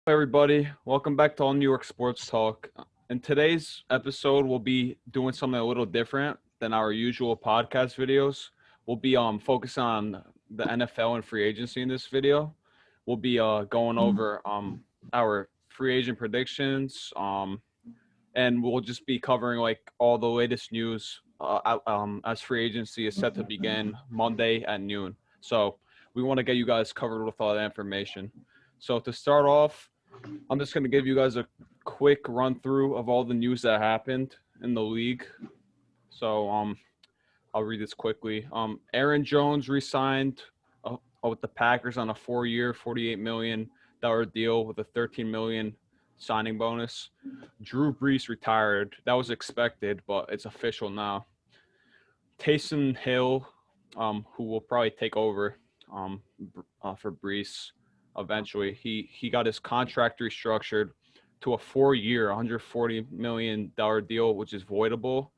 Hey everybody, welcome back to All New York Sports Talk. In today's episode, we'll be doing something a little different than our usual podcast videos. We'll be focusing on the NFL and free agency in this video. We'll be going over our free agent predictions, and we'll just be covering like all the latest news as free agency is set to begin Monday at noon. So we want to get you guys covered with all that information. So to start off, I'm just going to give you guys a quick run through of all the news that happened in the league. So I'll read this quickly. Aaron Jones re-signed with the Packers on a 4-year, $48 million deal with a $13 million signing bonus. Drew Brees retired. That was expected, but it's official now. Taysom Hill, who will probably take over for Brees eventually. He got his contract restructured to a 4-year, $140 million deal, which is voidable,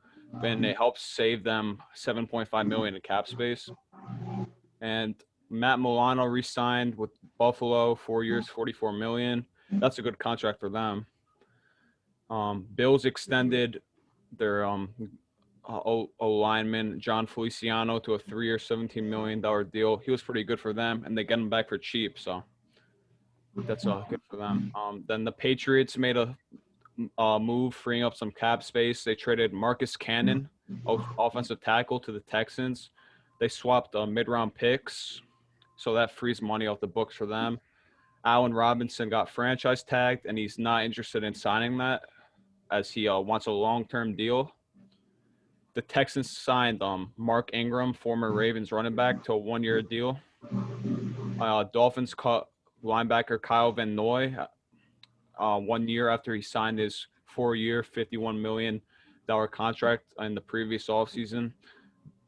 and it helps save them $7.5 million in cap space. And Matt Milano re-signed with Buffalo, 4 years, $44 million. That's a good contract for them. Bills extended their lineman John Feliciano to a 3-year, $17 million deal. He was pretty good for them, and they get him back for cheap, so that's good for them. Then the Patriots made a move, freeing up some cap space. They traded Marcus Cannon, offensive tackle, to the Texans. They swapped mid-round picks, so that frees money off the books for them. Allen Robinson got franchise tagged, and he's not interested in signing that as he wants a long-term deal. The Texans signed Mark Ingram, former Ravens running back, to a 1-year deal. Dolphins cut linebacker Kyle Van Noy 1 year after he signed his 4-year, $51 million contract in the previous offseason.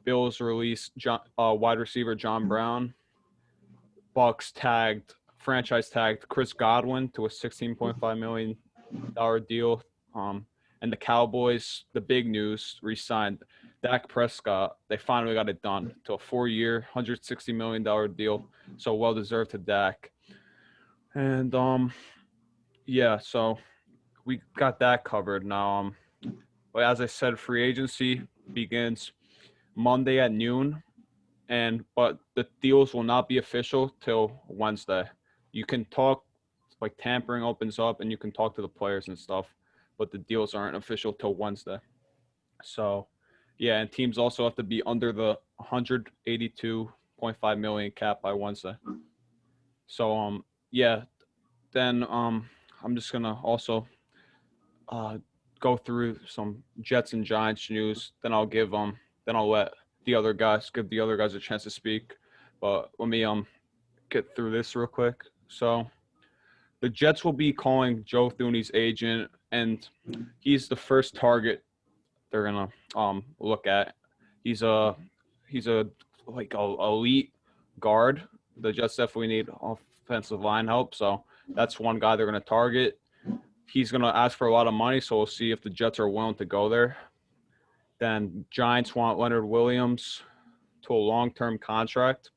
Bills released wide receiver John Brown. Bucks franchise tagged Chris Godwin to a $16.5 million deal. And the Cowboys, the big news, re-signed Dak Prescott. They finally got it done to a 4-year, $160 million deal. So well-deserved to Dak. And, yeah, so we got that covered now. But as I said, free agency begins Monday at noon. But the deals will not be official till Wednesday. You can talk, like tampering opens up, and you can talk to the players and stuff, but the deals aren't official till Wednesday. So, yeah, and teams also have to be under the 182.5 million cap by Wednesday. So, yeah, then I'm just gonna also go through some Jets and Giants news. Then I'll let give the other guys a chance to speak. But let me get through this real quick. So the Jets will be calling Joe Thuney's agent, and he's the first target they're gonna look at. He's a like a elite guard. The Jets definitely need offensive line help, so that's one guy they're gonna target. He's gonna ask for a lot of money, so we'll see if the Jets are willing to go there. Then Giants want Leonard Williams to a long-term contract.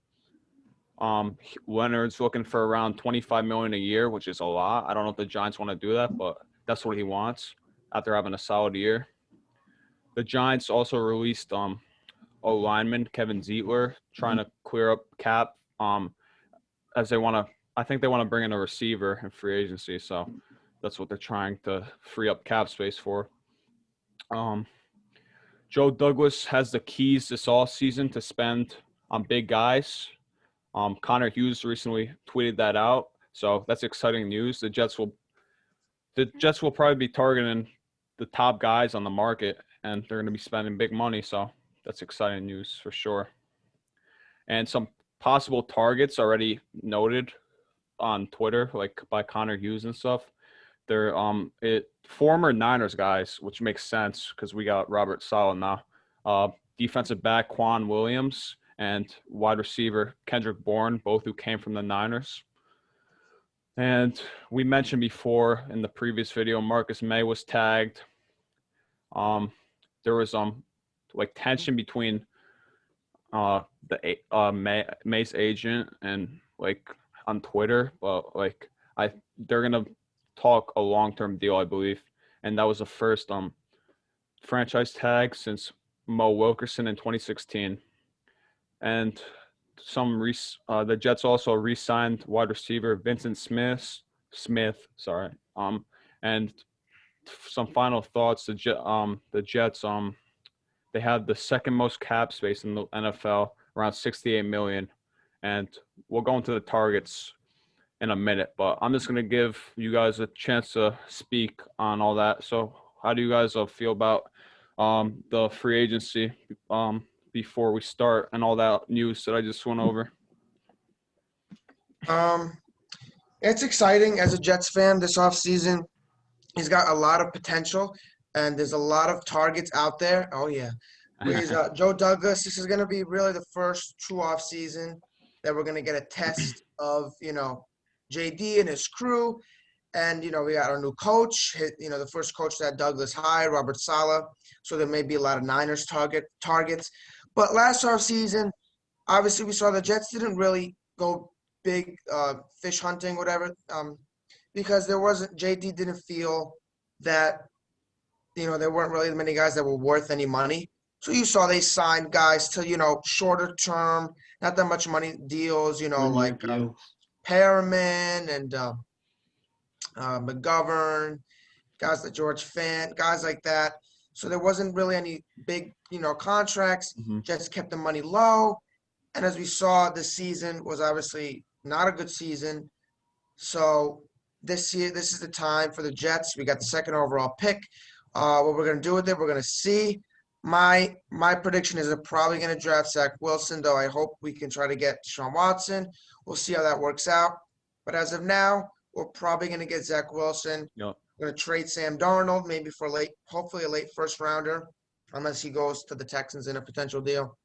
Leonard's looking for around $25 million a year, which is a lot. I don't know if the Giants want to do that, but that's what he wants after having a solid year. The Giants also released lineman Kevin Zeitler, trying to clear up cap. As they want to, I think they want to bring in a receiver in free agency, so that's what they're trying to free up cap space for. Joe Douglas has the keys this offseason to spend on big guys. Connor Hughes recently tweeted that out, so that's exciting news. The Jets will probably be targeting the top guys on the market, and they're going to be spending big money, so that's exciting news for sure. And some possible targets already noted on Twitter, like by Connor Hughes and stuff. They're former Niners guys, which makes sense because we got Robert Saleh now. Defensive back Quan Williams and wide receiver Kendrick Bourne, both who came from the Niners. And we mentioned before in the previous video, Marcus May was tagged. There was like tension between May's agent and like on Twitter, but like they're gonna talk a long-term deal, I believe, and that was the first franchise tag since Mo Wilkerson in 2016. And the Jets also re-signed wide receiver Vincent Smith, sorry. And some final thoughts. The Jets they had the second most cap space in the NFL, around 68 million. And we'll go into the targets in a minute, but I'm just gonna give you guys a chance to speak on all that. So, how do you guys feel about the free agency before we start and all that news that I just went over? It's exciting as a Jets fan this offseason. He's got a lot of potential, and there's a lot of targets out there. Oh yeah, Joe Douglas. This is going to be really the first true offseason that we're going to get a test of JD and his crew, and we got our new coach. The first coach that Douglas hired, Robert Saleh. So there may be a lot of Niners targets. But last offseason, obviously we saw the Jets didn't really go big fish hunting, whatever, because JD didn't feel that, there weren't really many guys that were worth any money. So you saw they signed guys to, shorter term, not that much money deals, like Perriman and McGovern, guys like George Fant, guys like that. So there wasn't really any big, contracts. Mm-hmm. Jets kept the money low. And as we saw, this season was obviously not a good season. So this year, this is the time for the Jets. We got the second overall pick. What we're going to do with it, we're going to see. My prediction is they're probably going to draft Zach Wilson, though I hope we can try to get Deshaun Watson. We'll see how that works out. But as of now, we're probably going to get Zach Wilson. Yep. We're going to trade Sam Darnold, maybe for hopefully a late first rounder, unless he goes to the Texans in a potential deal.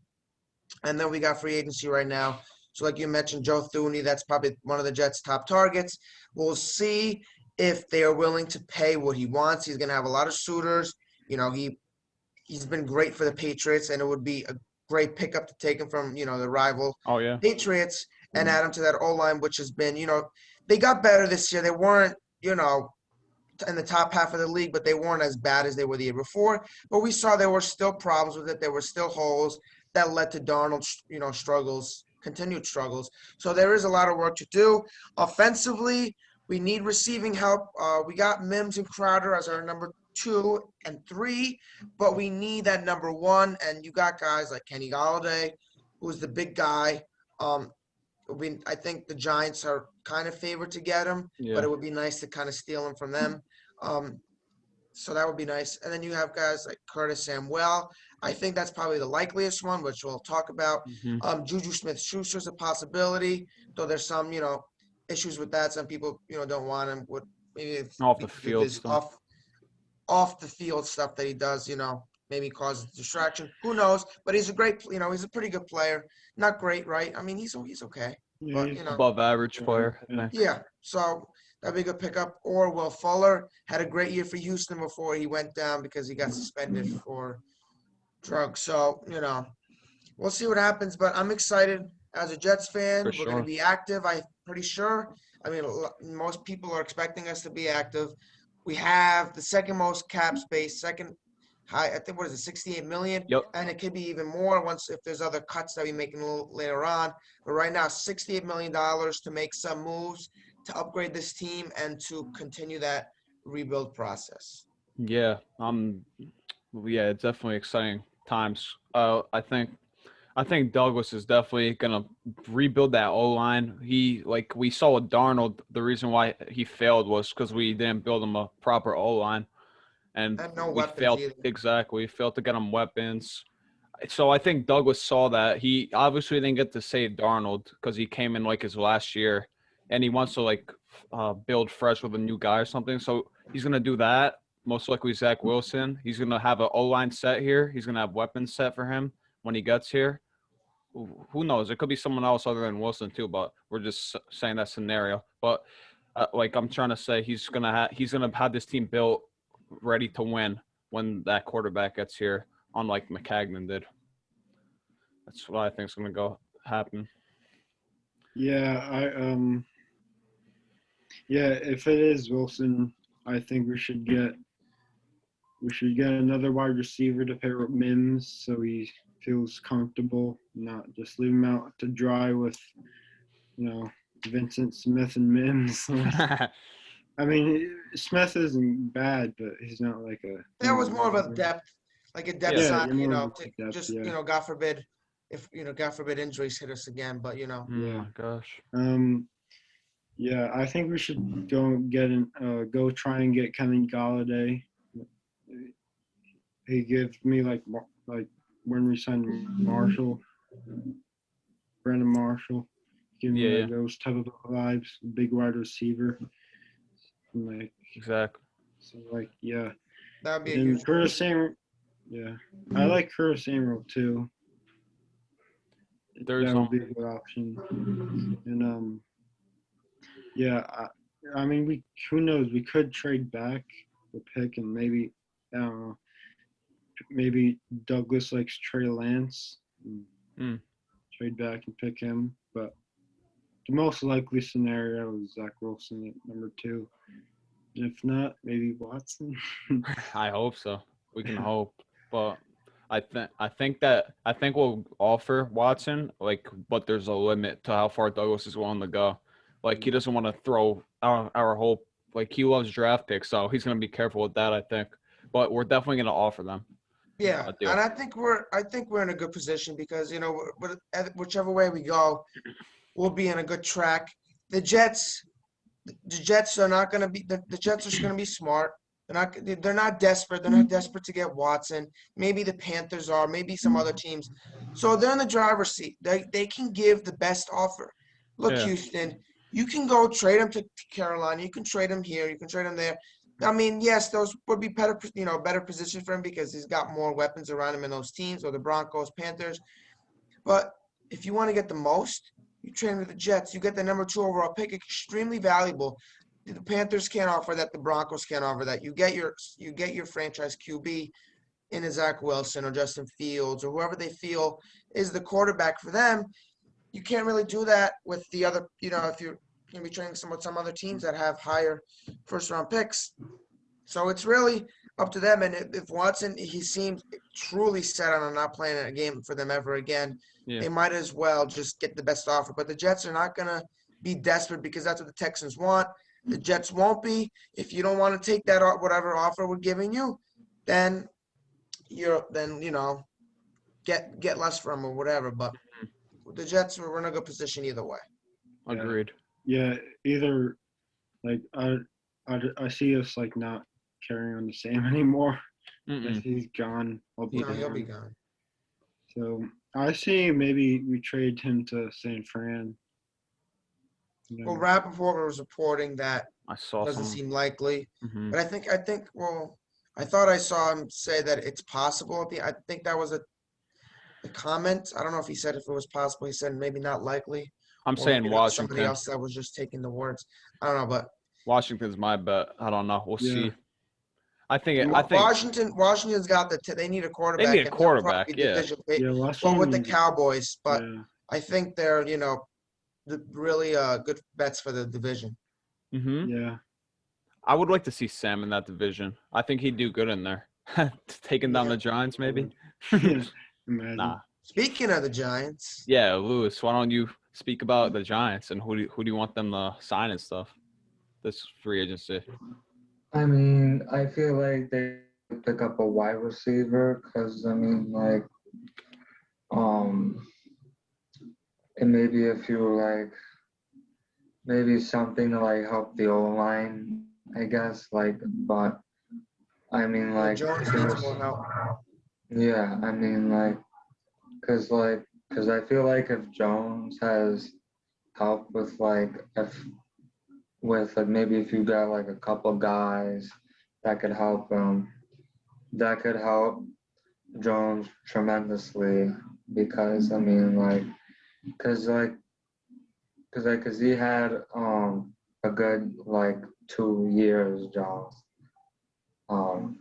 And then we got free agency right now. So like you mentioned, Joe Thuney, that's probably one of the Jets' top targets. We'll see if they are willing to pay what he wants. He's going to have a lot of suitors. He's been great for the Patriots, and it would be a great pickup to take him from, the rival Patriots and add him to that O-line, which has been, they got better this year. They weren't, in the top half of the league, but they weren't as bad as they were the year before. But we saw there were still problems with it. There were still holes that led to Darnold's, continued struggles. So there is a lot of work to do. Offensively, we need receiving help. We got Mims and Crowder as our number 2 and 3, but we need that number 1. And you got guys like Kenny Golladay, who's the big guy. I think the Giants are kind of favored to get him, but it would be nice to kind of steal him from them. So that would be nice. And then you have guys like Curtis Samuel. I think that's probably the likeliest one, which we'll talk about. Mm-hmm. Juju Smith-Schuster is a possibility, though there's some, issues with that. Some people, don't want him with maybe off the field stuff. Off the field stuff that he does, maybe causes distraction. Who knows? But he's a great, he's a pretty good player. Not great, right? I mean, he's okay. Yeah, But, above average player. Yeah. So that'd be a good pickup. Or Will Fuller had a great year for Houston before he went down because he got suspended for drugs. So, we'll see what happens. But I'm excited as a Jets fan. For We're going to be active, I'm pretty sure. I mean, most people are expecting us to be active. We have the second most cap space, second high, I think, 68 million? Yep. And it could be even more if there's other cuts that we make a little later on. But right now, $68 million to make some moves, to upgrade this team, and to continue that rebuild process. Yeah. It's definitely exciting times. I think Douglas is definitely gonna rebuild that O-line. We saw with Darnold, the reason why he failed was because we didn't build him a proper O-line, and we failed. Exactly, we failed to get him weapons. So I think Douglas saw that. He obviously didn't get to save Darnold because he came in his last year, and he wants to build fresh with a new guy or something. So he's gonna do that. Most likely Zach Wilson. He's gonna have an O-line set here. He's gonna have weapons set for him when he gets here. Who knows? It could be someone else other than Wilson too, but we're just saying that scenario. But I'm trying to say, he's gonna have this team built, ready to win when that quarterback gets here, unlike Maccagnan did. That's what I think is gonna happen. Yeah, Yeah, if it is Wilson, I think we should get another wide receiver to pair with Mims so he feels comfortable, not just leave him out to dry with, you know, Vincent Smith and Mims. I mean, Smith isn't bad, but he's not like a That was more of a receiver. depth, like a depth Yeah. Yeah, sign, you're more of to a depth, just, yeah. God forbid, if, God forbid injuries hit us again, but, Oh Yeah. my gosh. Yeah, I think we should go try and get Kenny Galladay. He gives me like when we signed Marshall, Brandon Marshall, give me Yeah, like those type of vibes, big wide receiver. Like exactly. so, like yeah. that would be a And huge. Curtis Samuel, yeah, I like Curtis Samuel too. There's That would be a good option. And yeah, I mean we who knows, we could trade back the pick and maybe I don't know, maybe Douglas likes Trey Lance. Mm. Trade back and pick him, but the most likely scenario is Zach Wilson at number 2. If not, maybe Watson. I hope so. We can hope, but I think we'll offer Watson, like, but there's a limit to how far Douglas is willing to go. Like, he doesn't want to throw our whole, like, he loves draft picks, so he's gonna be careful with that, I think. But we're definitely gonna offer them Yeah, a and deal. I think we're in a good position because, whichever way we go, we'll be in a good track. The Jets, the Jets are not going to be the Jets are going to be smart. They're not desperate. They're not desperate to get Watson. Maybe the Panthers are, maybe some other teams. So they're in the driver's seat. They can give the best offer. Look, Yeah, Houston, you can go trade him to Carolina. You can trade him here. You can trade him there. I mean, yes, those would be better, better positions for him because he's got more weapons around him in those teams, or the Broncos, Panthers. But if you want to get the most, you trade with the Jets. You get the number 2 overall pick, extremely valuable. The Panthers can't offer that. The Broncos can't offer that. You get your franchise QB in a Zach Wilson or Justin Fields or whoever they feel is the quarterback for them. You can't really do that with the other. If you're going to be trading some other teams that have higher first round picks. So it's really up to them. And if Watson, he seems truly set on not playing a game for them ever again, yeah. they might as well just get the best offer. But the Jets are not going to be desperate because that's what the Texans want. The Jets won't be. If you don't want to take that whatever offer we're giving you, then get less from or whatever. But the Jets were in a good position either way. Agreed. Yeah, either like I see us like not carrying on the same anymore. If he's gone, I'll be He'll be gone. gone. So I see maybe we trade him to San Fran. Well, Rappaport was reporting that I saw doesn't some. seem likely. Mhm. But I thought I saw him say that it's possible. I think that was a comment. I don't know if he said if it was possible. He said maybe not likely, I'm or saying maybe that was somebody Washington. else that was just taking the words. I don't know, but Washington's my bet. I don't know. We'll Yeah. see. I think Washington's got they need a they need quarterback, a and they'll probably quarterback. be Yeah. division Yeah, well with the Washington. Cowboys. But Yeah, I think they're really good bets for the division. Mhm. yeah. I would like to see Sam in that division. I think he'd do good in there. Taking down Yeah. the Giants, maybe. Yeah, imagine. Nah. Speaking of the Giants, Yeah, Lewis. Why don't you speak about the Giants and who do you want them to sign and stuff? This free agency. I mean, I feel like they pick up a wide receiver because I mean, like, and maybe a few like maybe something to like help the O line, I guess. Like, but I mean, yeah, like, Jones needs more help. yeah, I mean, cause I feel like if Jones has help with maybe if you got like a couple guys that could help him, that could help Jones tremendously because I mean cause like cause he had a good like 2 years Jones. Um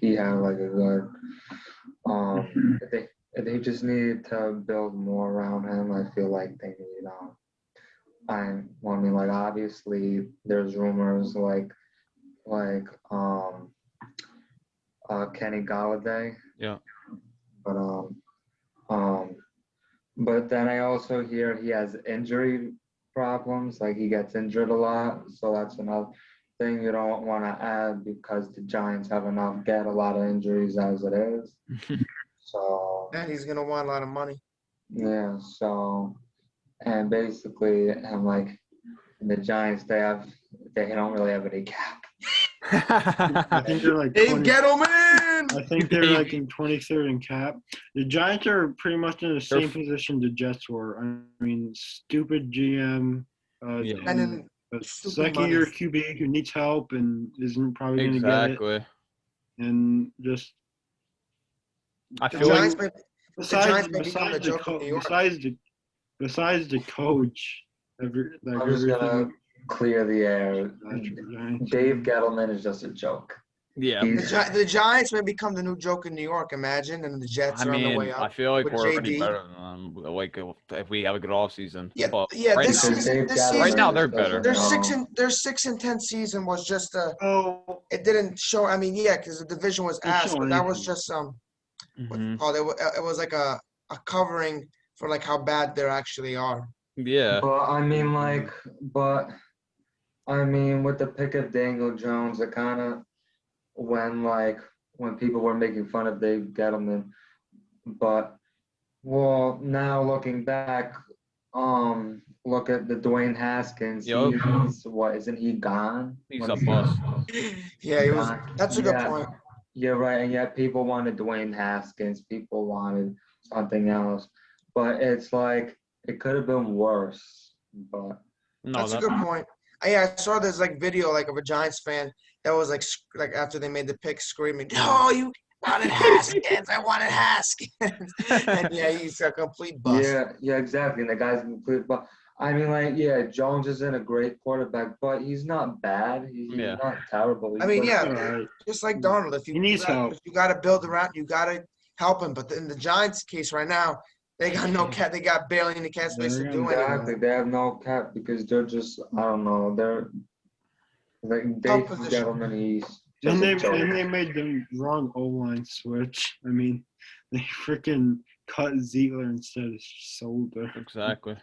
he had like a good they just need to build more around him. I feel like they need well, I mean, like obviously there's rumors like Kenny Galladay, Yeah. but um, but then I also hear he has injury problems, like he gets injured a lot, so that's another thing you don't want to add because the Giants have get a lot of injuries as it is. So And he's gonna want a lot of money. yeah, so and basically, and like the Giants, they don't really have any cap. I think they're like Dave 20. Gettleman. I think they're like in 23rd in cap. The Giants are pretty much in the They're same f- position the Jets were. I mean, stupid GM, Yeah. And then a stupid second-year money. QB who needs help and isn't probably going to get it, Exactly. and just I The feel like Giants, the Giants may become the besides the joke of New York. besides the coach, I'm just gonna everything. clear the air. Giants. Dave Gettleman is just a joke. yeah. He's The Giants may become the new joke in New York. Imagine, and the Jets I are on the way mean, up. I feel like with we're already JD. better than them. Like if we have a good off season. Yeah, But yeah. right This now, season, Dave this Gettleman right season, now just they're doesn't better. their know. 6-10 season was just Oh, it didn't show. I mean, yeah, because the division was Didn't ass, show but that was anything. just what Hmm. called it was like a covering for like how bad they actually are. Yeah. But I mean, with the pick of Daniel Jones, it kind of when people were making fun of Dave Gettleman, but well, now looking back, look at the Dwayne Haskins. Yup. He's what? Isn't he gone? He's a bust. Yeah, it was. That's a good Yeah, point. yeah, right. And yet people wanted Dwayne Haskins. People wanted something else. But it's like it could have been worse. But No, That's a that good point. Yeah, I saw this like video like of a Giants fan that was like like after they made the pick screaming, "No, you wanted Haskins! I wanted Haskins!" And yeah, he's a complete bust. yeah, exactly. And the guy's complete. But I mean, like, yeah, Jones isn't a great quarterback, but he's not bad. He's yeah. not terrible. I mean, He's yeah, all right. just like Donald, He needs help. if you got to build around, you got to help him. But in the Giants case right now, they got no cat. They got barely any cap space to They're do gonna- exactly. anything. They have no cap because they're just I don't know. They're like Dave position. Gettleman. He's just And they a joke. made the wrong O-line switch. I mean, they freaking cut Ziegler instead of Solder. Exactly.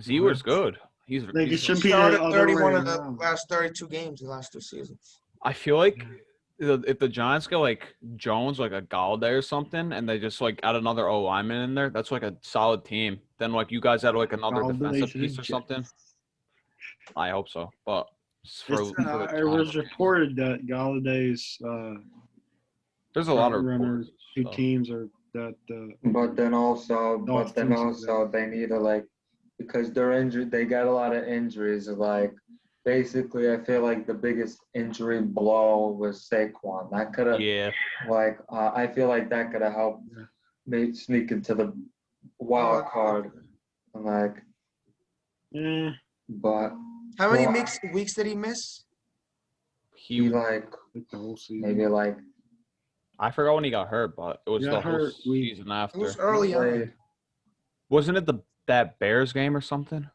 Zeeler's good. He's. Like, it he's should He be the started other 31 way of the around. last 32 games, the last 2 seasons. I feel like if the Giants get like Jones, like a Galladay or something, and they just like add another O lineman in there, that's like a solid team. Then like you guys add like another Galladay defensive to the piece or something. Jets. I hope so. But for It's, the it was Giants, reported that Galladay's there's a lot of runners, reports, two so. teams are that. But then also Dolphins they need to like because they're injured. They got a lot of injuries. Like basically, I feel like the biggest injury blow was Saquon. That could have Yeah. I feel like that could have helped Yeah. maybe sneak into the wild card. Like, Eh, but How many Well, weeks did he miss? he He, like like the whole season. maybe like I forgot when he got hurt, but it was He the got whole hurt week- season It after. was early on. played. Wasn't it that Bears game or something?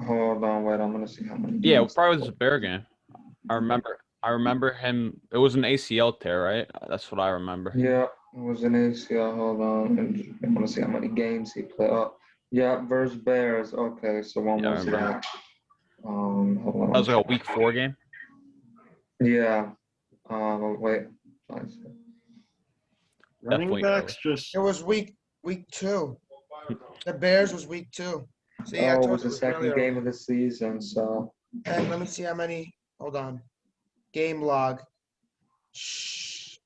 Hold on, wait. I'm gonna see how many. Yeah, it games- probably was a Bear game. I remember him. It was an ACL tear, right? That's what I remember. Yeah, it was an ACL. Hold on, I want to see how many games he played. Oh, yeah, versus Bears. Okay, so when Yeah, I was remember. that? Hold on. That was like a week 4 game. Yeah. Wait. Running Definitely backs just It was week 2. The Bears was week 2. So yeah, I Oh, it told was you the second earlier. game of the season. So And let me see how many. Hold on. Game log. Shh.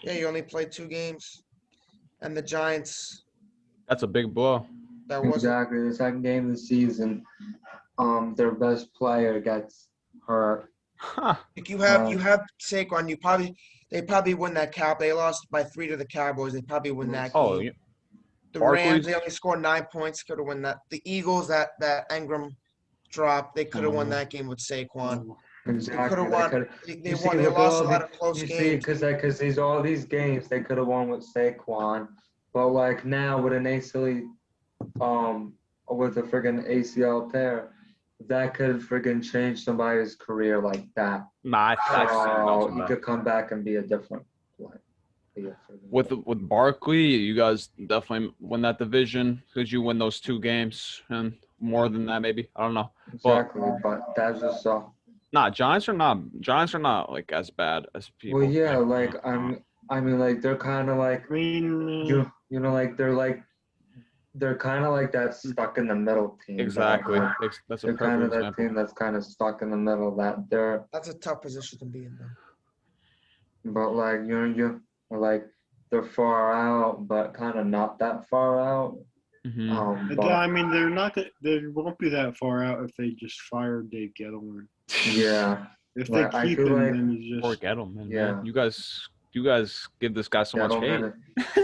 Yeah, you only played 2 games. And the Giants, That's a big blow. that wasn't. exactly the second game of the season. Their best player gets hurt. Huh. If you have Saquon, they probably win that cap. They lost by 3 to the Cowboys. They probably win that Oh, game. yeah. The Barkley's- Rams, they only scored 9 points. Could have won that. The Eagles, that Ingram drop, they could have won that game with Saquon. Exactly. could've They won. could- They You see, won. They look at lost a all lot the- of close You see, games. because these all these games they could have won with Saquon, but like now with an with a friggin' ACL tear, that could friggin' change somebody's career like that. Nah, I see him So bouncing he back. could come back and be a different, like, be a friggin' With Barkley, you guys definitely win that division. Could you win those 2 games and more than that maybe? I don't know. exactly. But that's just so. Nah, Giants are not like as bad as people. Well, yeah, think. like I mean, like they're kind of like I mean, you know, like they're kind of like that stuck in the middle team. that, Exactly. like, That's a they're kind perfect of that example. team that's kind of stuck in the middle. That they're, That's a tough position to be in, though. but like like they're far out, but kind of not that far out. Mhm. But I mean, they're not that. They won't be that far out if they just fire Dave Gettleman. yeah, If they Like, I keep feel him, like- then he's Poor just. Gettleman, Yeah. man. You guys give this guy so much hate. Gettleman,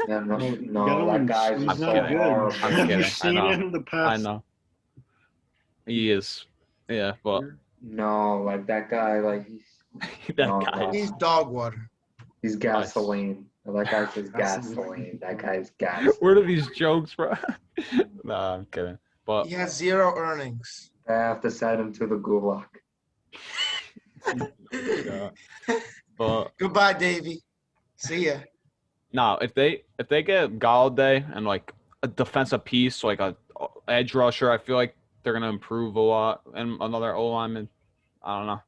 yeah, no, Well, no, that Gettleman's- guy's he's I'm not kidding. good. horrible. I'm Have kidding. you I seen know. it in the past? I know. He is. Yeah, but No, like that guy, like that No, guy. no. He's dog water. he's gasoline. That guy's just gasoline. That guy's gas. Where are these jokes, bro? Nah, I'm kidding. But He has 0 earnings. I have to send him to the gulag. yeah. But Goodbye, Davey. See ya. no, if they get Galladay and like a defensive piece, like a edge rusher, I feel like they're gonna improve a lot. And another O lineman, I don't know.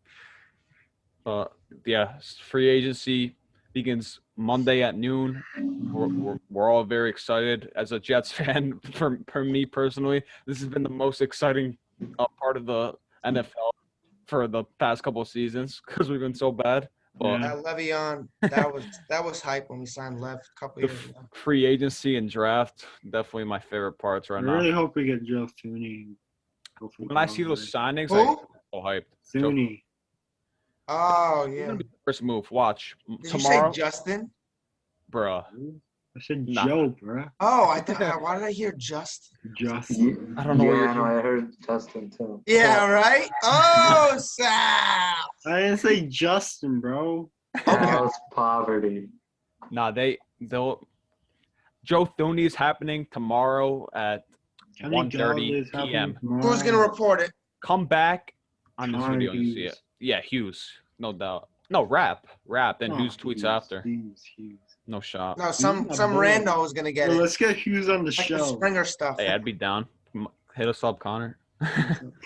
But yeah, free agency begins Monday at noon. We're all very excited as a Jets fan. For me personally, this has been the most exciting part of the NFL for the past couple of seasons because we've been so bad. But Yeah. That Le'Veon, that was hype when we signed Lev a couple the years ago. free agency and draft definitely my favorite parts I right now. really hope we get Joe Thuney. When I see those signings, Who? I'm so hyped. Thuney. Oh It's yeah. gonna be the first move. Watch Did tomorrow, you say Justin? bruh. I said Nah. Joe, bruh. Oh, I thought. Why did I hear Justin? Justin. I don't know what Yeah, you're no, I heard Justin too. Yeah, right. Oh, Sal. I didn't say Justin, bro. That was poverty. Nah, they'll. Joe Thuney is happening tomorrow at Kenny 1:30 Galladay's happening p.m. tomorrow. Who's gonna report it? Come back on this Connor video and you see Hughes. it. Yeah, Hughes, no doubt. No, rap. Then Oh, Hughes tweets after. Hughes. No shot. No, some my some boy. rando is gonna get Well, it. let's get Hughes on the Like the show. Springer stuff. Hey, I'd be down. Hit us up, Connor.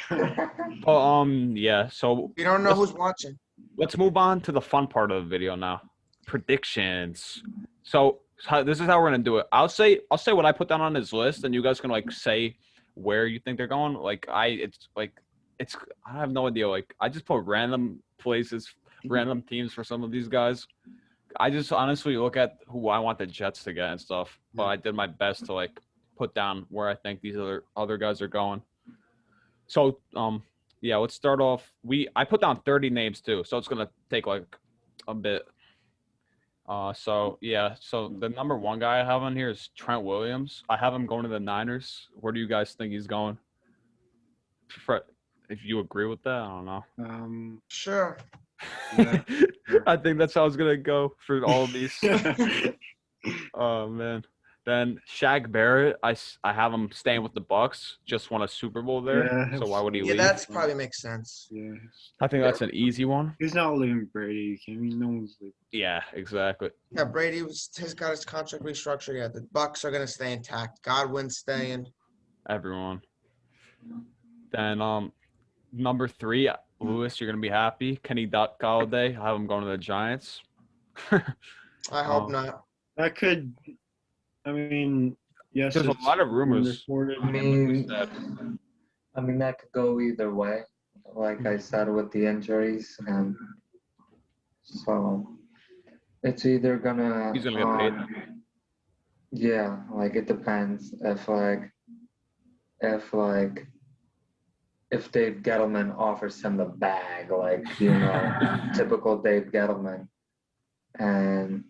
But yeah. So You don't know who's watching. let's move on to the fun part of the video now. Predictions. So this is how we're gonna do it. I'll say what I put down on his list, and you guys can like say where you think they're going. Like I have no idea. Like I just put random places, random teams for some of these guys. I just honestly look at who I want the Jets to get and stuff. But I did my best to like put down where I think these other guys are going. So yeah, let's start off. I put down 30 names too, so it's gonna take like a bit. So yeah, so the number 1 guy I have on here is Trent Williams. I have him going to the Niners. Where do you guys think he's going? If you agree with that, I don't know. Sure. Yeah. I think that's how it's gonna go for all of these. Oh man. Then Shaq Barrett, I have him staying with the Bucks. Just won a Super Bowl there, Yeah, so why would he Yeah, leave? that's probably makes sense. Yeah. I think that's an easy one. He's not leaving Brady. I mean, no one's leaving. Yeah, exactly. Yeah, Brady has got his contract restructured. Yeah, the Bucks are gonna stay intact. Godwin's staying. Everyone. Then number 3, Lewis, you're gonna be happy. Kenny Galladay, I have him going to the Giants. I hope Oh. not. That could. I mean, yes. There's a it's lot of been rumors. reported. I mean, that could go either way. Like I said, with the injuries, and so it's either gonna. He's gonna get paid. Yeah, like it depends. If Dave Gettleman offers him the bag, like typical Dave Gettleman, and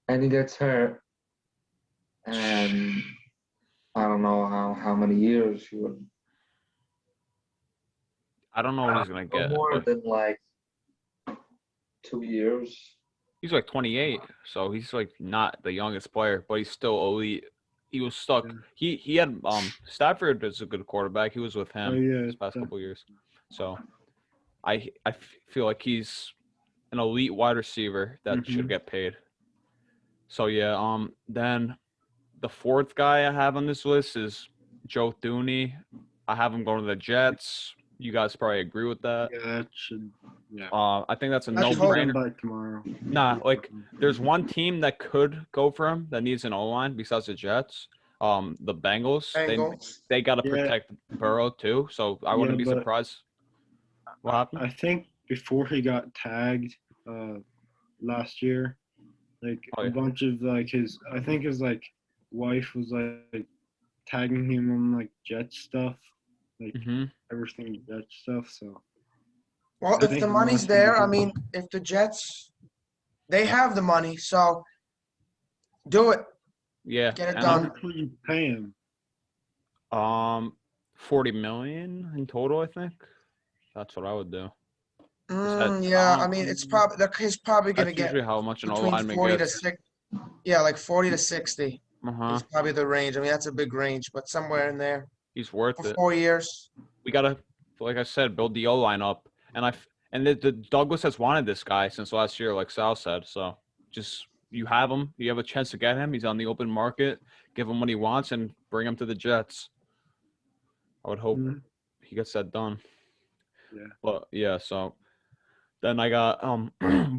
he gets hurt, and I don't know how many years he would. I don't know what he's gonna get. More But than like 2 years. he's like 28, so he's like not the youngest player, but he's still elite he was stuck. Yeah. He had Stafford is a good quarterback. He was with him Oh yeah, this past couple years. So I feel like he's an elite wide receiver that should Mhm. get paid. So yeah, then the fourth guy I have on this list is Joe Thuney. I have him going to the Jets. You guys probably agree with that. yeah, that should. Yeah, I think that's a Let's should be hope. done no-brainer. by tomorrow. Nah, like there's one team that could go for him that needs an O-line besides the Jets. The Bengals. Bengals. They got to Yeah. protect Burrow too, so I wouldn't Yeah, be but surprised. What happened? I think before he got tagged last year, like Oh, yeah. a bunch of like I think his like wife was like tagging him on like Jet stuff, like Mm-hmm. everything Jet stuff. So Well, I if think the he money's wants to there, do I it. mean, if the Jets, they have the money, so do it. Yeah. Get it and How done. much would you pay him? 40 million in total, I think. That's what I would do. Yeah, I mean, it's probably he's probably gonna That's get usually how much an between O-lineman 40 to gets. 60. Yeah, like 40 to 60 Uh-huh. is probably the range. I mean, that's a big range, but somewhere in there He's worth for it. 4 years. We gotta, like I said, build the O-line up. And the Douglas has wanted this guy since last year, like Sal said. So just you have him, you have a chance to get him. He's on the open market. Give him what he wants and bring him to the Jets. I would hope Mhm. he gets that done. Yeah. But yeah, so then I got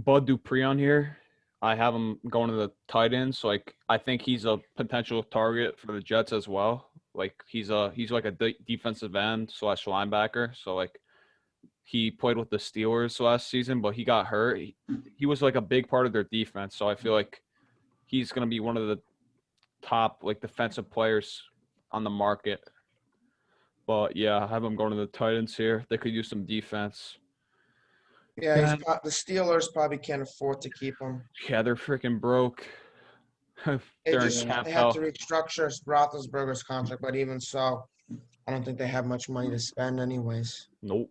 Bud Dupree on here. I have him going to the tight ends. So like I think he's a potential target for the Jets as well. Like he's like a defensive end / linebacker. So like he played with the Steelers last season, but he got hurt. He was like a big part of their defense. So I feel like he's gonna be one of the top like defensive players on the market. But yeah, I have him going to the Titans here. They could use some defense. Yeah, Then- the Steelers probably can't afford to keep him. Yeah, they're freaking broke. They They're in just cap they had to hell. restructure Roethlisberger's contract, but even so, I don't think they have much money to spend anyways. Nope.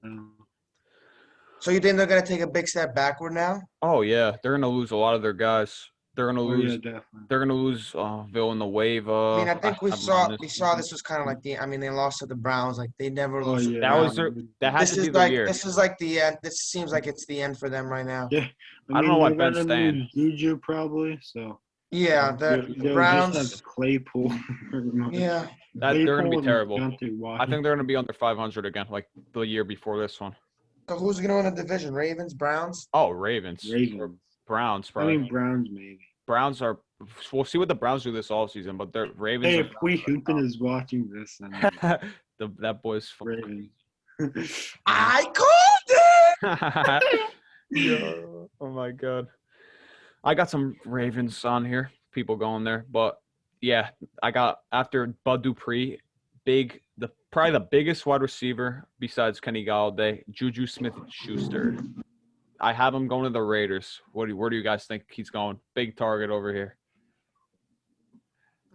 So you think they're gonna take a big step backward now? Oh yeah, they're gonna lose a lot of their guys. They're gonna Oh lose. yeah, definitely. They're gonna lose Villanueva. I mean, I think we have him on saw this was kind of like I mean, they lost to the Browns. Like they never Oh lose. to the yeah. That was Browns. their. That had This to be is their like year. this is like the end. This seems like it's the end for them right now. Yeah. I don't know why they're Ben's gonna staying. lose Juju probably. So Yeah, they'll the just Browns. have Claypool. pretty much. Yeah, They're gonna be Claypool and terrible. Deontay Wilder. I think they're gonna be under 500 again, like the year before this one. so who's gonna win the division? Ravens, Browns. Oh, Ravens. Or Ravens. Browns I probably. mean Browns maybe. Browns are. We'll see what the Browns do this offseason, but they're Ravens. Hey, are if we Hoopin is watching this, then that boy's fucking. Ravens. I called it. Yeah. Oh my god. I got some Ravens on here. People going there, but yeah, I got after Bud Dupree, probably the biggest wide receiver besides Kenny Galladay, Juju Smith-Schuster. I have him going to the Raiders. Where do you guys think he's going? Big target over here.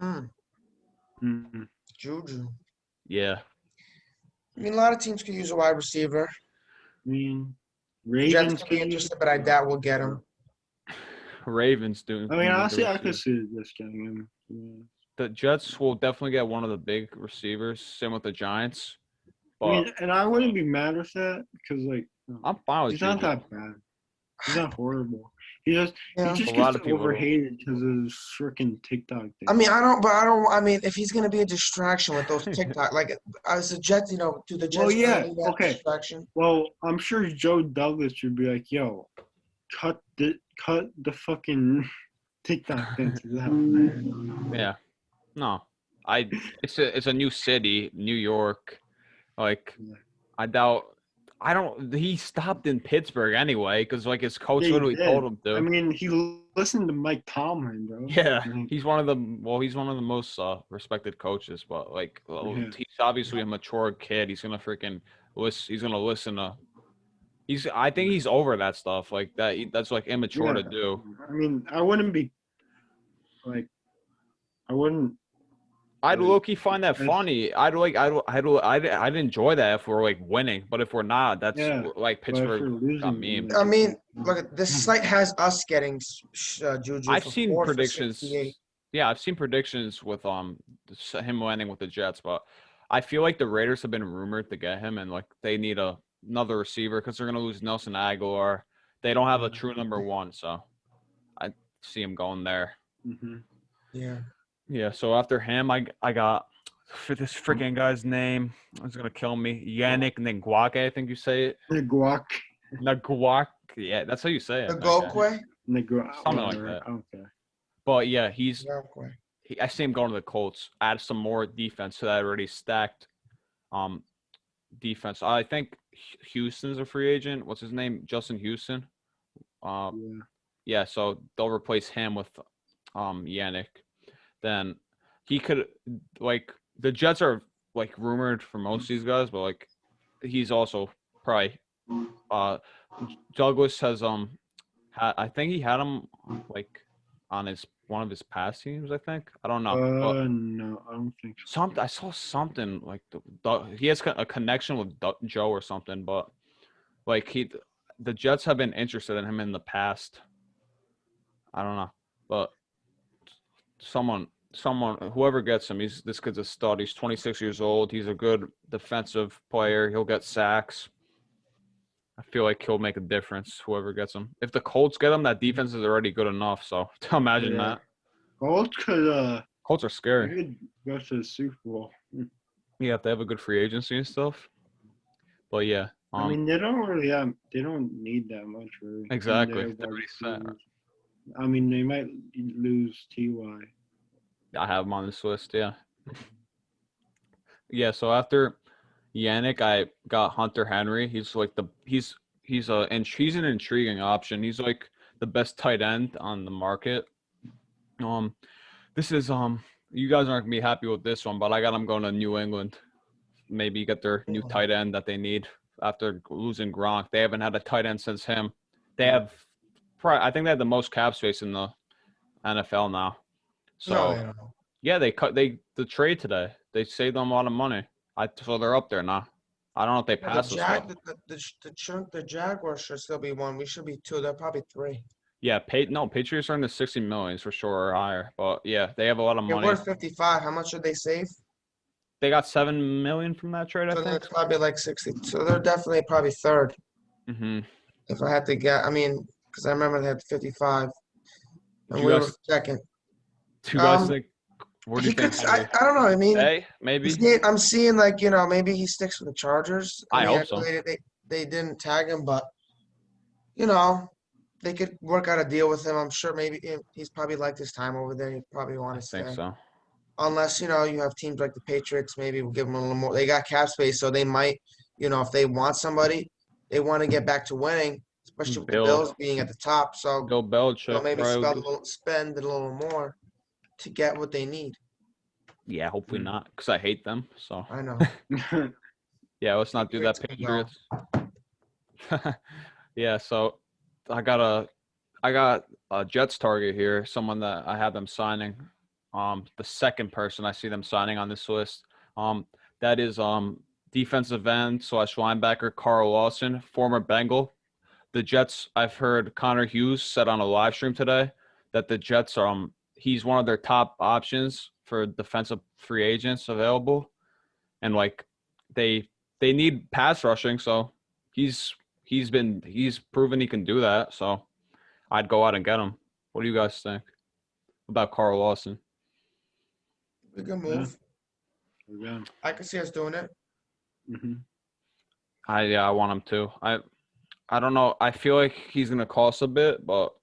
Mhm. Juju. Yeah. I mean, a lot of teams could use a wide receiver. I mean, Jets Ravens could be could use. interested, but I doubt we'll get him. Ravens doing. I mean, honestly, I could see just getting him. Yeah. The Jets will definitely get one of the big receivers. Same with the Giants. But I mean, and I wouldn't be mad with that because, like, I'm fine with he's not Juju. that bad. He's not horrible. He just Yeah. he just A lot gets of people don't. overhated because of his freaking TikTok thing. I mean, I mean, if he's gonna be a distraction with those TikTok, like as a Jets, do the Jets Well, yeah, really need that okay. distraction? Well, I'm sure Joe Douglas would be like, "Yo, cut the fucking TikTok thing to that." Man. Yeah. No. It's a new city, New York. Like Yeah. he stopped in Pittsburgh anyway because like his coach Yeah, he literally did. told him to. I mean, he listened to Mike Tomlin, bro. yeah, Like, he's one of the most respected coaches, but like Yeah. he's obviously a mature kid. He's gonna freaking listen. He's gonna listen to. I think he's over that stuff like that. That's like immature to Yeah. do. I mean, I wouldn't be like, I wouldn't. I'd Like, low-key find that I- funny. I'd enjoy that if we're like winning, but if we're not, that's Yeah, like But if we're Pittsburgh losing, got then, memed. I mean, look at this site has us getting Juju. I've for seen 4 for predictions. 68. Yeah, I've seen predictions with him landing with the Jets, but I feel like the Raiders have been rumored to get him, and like they need another receiver because they're gonna lose Nelson Aguilar. They don't have a true number one, so I see him going there. Hmm. Yeah. Yeah. So after him, I got for this freaking guy's name. It's gonna kill me. Yannick Ngwake, I think you say it. Guac. Ngwake. Yeah, that's how you say it. The I think, yeah. Gokwe? Something like Whatever. that. Okay. But yeah, Gokwe. I see him going to the Colts. Add some more defense to that already stacked defense. I think Houston's a free agent. What's his name? Justin Houston. Yeah. Yeah, so they'll replace him with Yannick. Then he could like the Jets are like rumored for most of these guys, but like he's also probably Douglas has I think he had him like on his one of his past teams, I think. I don't know. But No, I don't think so. I saw something like he has a connection with Joe or something, but like the Jets have been interested in him in the past. I don't know, but whoever gets him, this kid's a stud. He's 26 years old. He's a good defensive player. He'll get sacks. I feel like he'll make a difference. Whoever gets him. If the Colts get him, that defense is already good enough. So imagine Yeah. that. Colts could Colts are they scary. could go to the Super Bowl. Yeah, if they have a good free agency and stuff. But yeah, I mean, they don't need that much really. Exactly. And They're already set. I mean, they might lose Ty. I have him on this list. Yeah. Yeah. So after Yannick, I got Hunter Henry. He's like he's an intriguing option. He's like the best tight end on the market. This is you guys aren't gonna be happy with this one, but I got him going to New England. Maybe get their new tight end that they need after losing Gronk. They haven't had a tight end since him. They have, I think they have the most cap space in the NFL now. So No, they don't. yeah, they cut the trade today. They saved them a lot of money. So they're up there now. I don't know if they Yeah, pass us. the Jaguars should still be one. We should be two. They're probably three. Yeah, Patriots are in the 60 millions for sure or higher. But yeah, they have a lot of Yeah, money. we're 55. How much should they save? They got 7 million from that trade, I So think. that's probably like 60. So they're definitely probably third. Mm-hmm. If I had to get, I mean, because I remember they had 55, and You we were guys- second. Do you guys Um, think? Where do you He could. think? I don't know. I mean, Hey, maybe. I'm seeing like maybe he sticks with the Chargers. I mean, hope so. They didn't tag him, but they could work out a deal with him. I'm sure maybe he's probably liked his time over there. He probably I want to think stay. so. Unless you have teams like the Patriots, maybe will give them a little more. They got cap space, so they might, if they want somebody, they want to get back to winning, especially with the Bill- Bills being at the top. So Bill Belichick. maybe probably. spend a little more to get what they need. Yeah, hopefully not, because I hate them. So I know. yeah, let's not do that, Patriots Patriots. Yeah, so I got a Jets target here. Someone that I have them signing. The second person I see them signing on this list. That is defensive end / linebacker Carl Lawson, former Bengal. The Jets. I've heard Connor Hughes said on a live stream today that the Jets he's one of their top options for defensive free agents available, and like they need pass rushing, so he's proven he can do that. So I'd go out and get him. What do you guys think about Carl Lawson? A good move. Yeah. I can see us doing it. Hmm. I want him to. I don't know. I feel like he's gonna cost a bit, but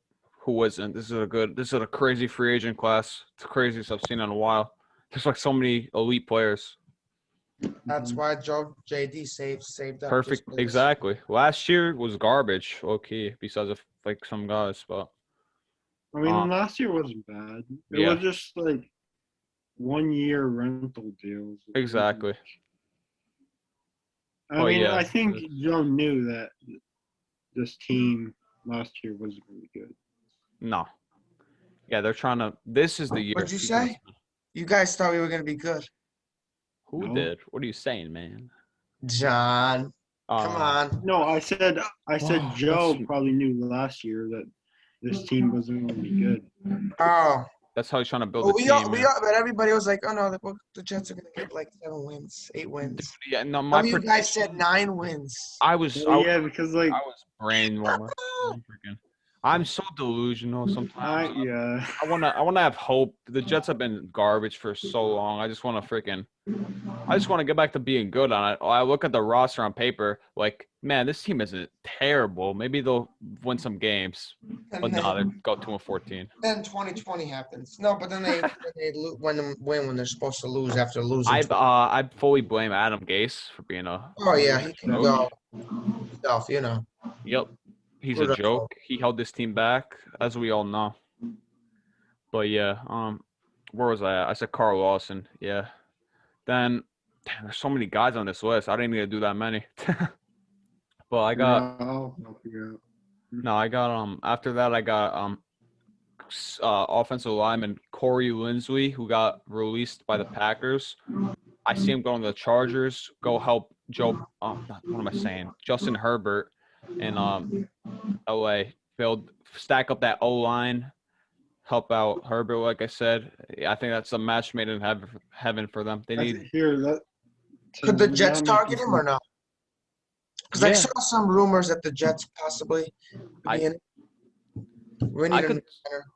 who isn't? This is a crazy free agent class. It's the craziest I've seen in a while. There's like so many elite players. That's why JD saved up. Perfect. just for this. Exactly. Last year was garbage. Okay, besides of like some guys, but I mean, last year wasn't bad. It Yeah. was just like 1 year rental deals. exactly. I Oh, mean, yeah. I think Joe knew that this team last year wasn't really good. No. Yeah, they're trying to. This is the year. What'd you say? You guys thought we were gonna be good. Who No. did? What are you saying, man? John, come on. No, I said Joe that's- probably knew last year that this team wasn't going to be good. Oh, That's how he's trying to build Well, the team. Man. but everybody was like, oh no, the Jets are gonna get like 7 wins, 8 Dude, wins. yeah, no, Some my of you guys said prediction. 9 wins. I was, Well, yeah, because like I was brainwashed. I'm so delusional sometimes. yeah. I wanna have hope. The Jets have been garbage for so long. I just want to get back to being good on it. I look at the roster on paper, like, man, this team isn't terrible. Maybe they'll win some games, but And no, they then, go 2-14. then 2020 happens. No, but then they win when they're supposed to lose after losing. I fully blame Adam Gase for being a Oh yeah, he can joke. go stuff, you know. Yep, he's a Screwed up. joke. He held this team back, as we all know. But yeah, where was I at? I said Carl Lawson. Yeah. Then damn, there's so many guys on this list. I didn't need to do that many. But I got I'll figure out. no, I got after that I got offensive lineman Corey Linsley, who got released by the Packers. I see him going to the Chargers. Go help Joe. What am I saying? Justin Herbert in LA. Stack up that O line. Help out Herbert, like I said. I think that's a match made in heaven for them. They need. Could the Jets target him or no? Because I Yeah. saw some rumors that the Jets possibly. I- be in it. We need I a could. new center.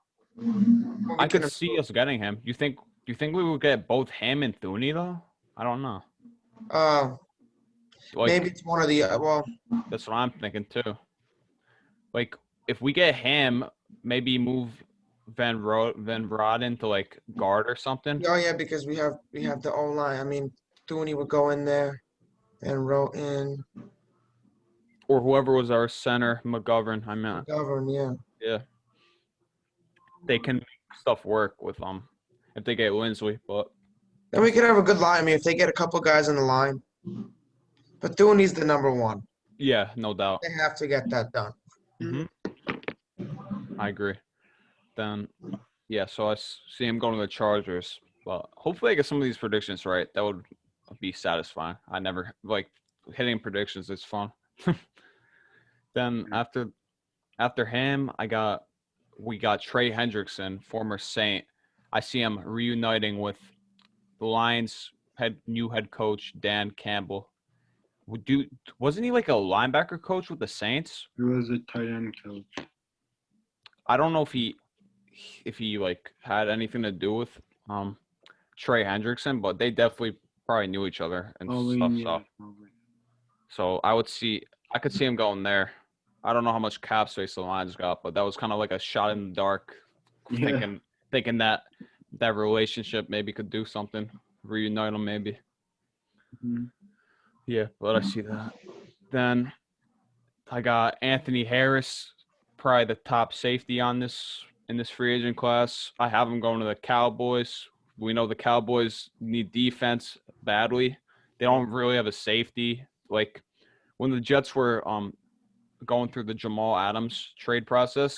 We I can could see us getting him. You think we would get both him and Thuney though? I don't know. Like Maybe it's one of the well. that's what I'm thinking too. Like if we get him, maybe move Van Roden to like guard or something. Oh yeah, because we have the O line. I mean, Thuney would go in there and wrote in Or whoever was our center, McGovern. I meant Govern. Yeah. yeah. They can make stuff work with if they get Linsley, but Then we could have a good line. I mean, if they get a couple guys in the line, but Thuney's the number one. yeah, no doubt. They have to get that done. I agree. Then yeah, so I see him going to the Chargers. But hopefully I get some of these predictions right. That would be satisfying. I never like hitting predictions is fun. Then after him, we got Trey Hendrickson, former Saint. I see him reuniting with the Lions new head coach Dan Campbell. Wasn't he like a linebacker coach with the Saints? He was a tight end coach. I don't know if he like had anything to do with Trey Hendrickson, but they definitely probably knew each other and stuff. So I could see him going there. I don't know how much cap space the Lions got, but that was kind of like a shot in the dark, thinking that relationship maybe could do something, reunite them maybe. Mm-hmm. Yeah, but I see that. Then I got Anthony Harris, probably the top safety in this free agent class. I have him going to the Cowboys. We know the Cowboys need defense badly. They don't really have a safety. Like when the Jets were going through the Jamal Adams trade process,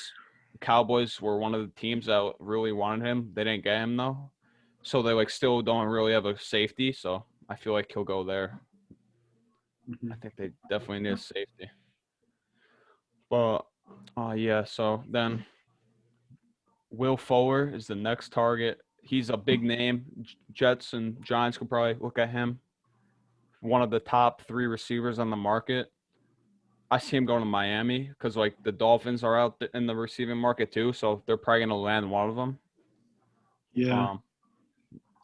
the Cowboys were one of the teams that really wanted him. They didn't get him though. So they like still don't really have a safety. So I feel like he'll go there. Mm-hmm. I think they definitely need a safety. But yeah, so then Will Fuller is the next target. He's a big name. Jets and Giants could probably look at him. One of the top 3 receivers on the market. I see him going to Miami because like the Dolphins are out in the receiving market too, so they're probably going to land one of them. Yeah.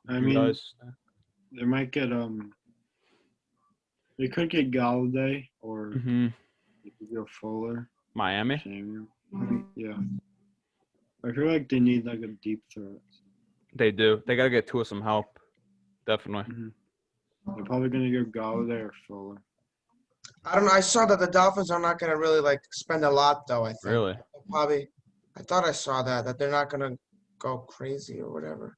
I mean, they might get they could get Galladay or they could go Fuller. Miami. Samuel. Yeah. I feel like they need like a deep threat. They do. They got to get Tua some help. Definitely. Mm-hmm. They're probably going to go Galladay or Fuller. I don't know. I saw that the Dolphins are not going to really like spend a lot though. I think Really? probably. I thought I saw that they're not going to go crazy or whatever.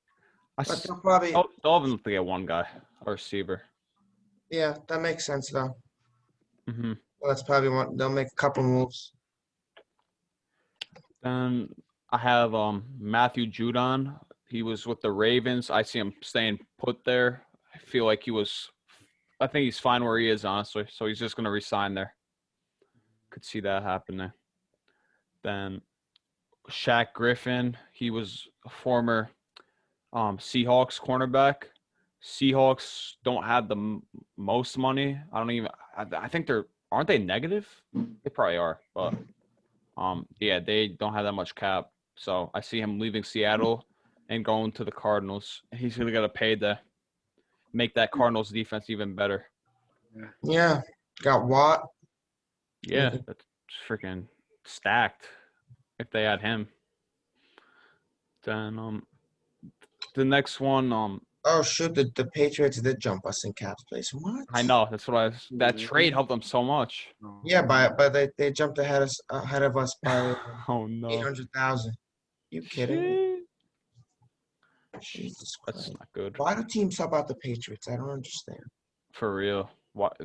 But they'll probably. Dolphins to get one guy, a receiver. Yeah, that makes sense though. Mm-hmm. Well, that's probably one. They'll make a couple moves. Then I have Matthew Judon. He was with the Ravens. I see him staying put there. I think he's fine where he is, honestly. So he's just going to resign there. Could see that happening. Then Shaq Griffin. He was a former Seahawks cornerback. Seahawks don't have the most money. I don't even. I think they're aren't they negative? They probably are, but yeah, they don't have that much cap. So I see him leaving Seattle and going to the Cardinals. He's gonna get paid to make that Cardinals defense even better. Yeah, got Watt. Yeah, Mhm. that's freaking stacked. If they had him, then the next one Oh shoot, the Patriots did jump us in cap space. What? I know that's what that trade helped them so much. Yeah, but they jumped ahead of us by Oh no. 800,000. You kidding me? Shit. Jesus That's Christ. not good. Why do teams sub out the Patriots? I don't understand. For real. What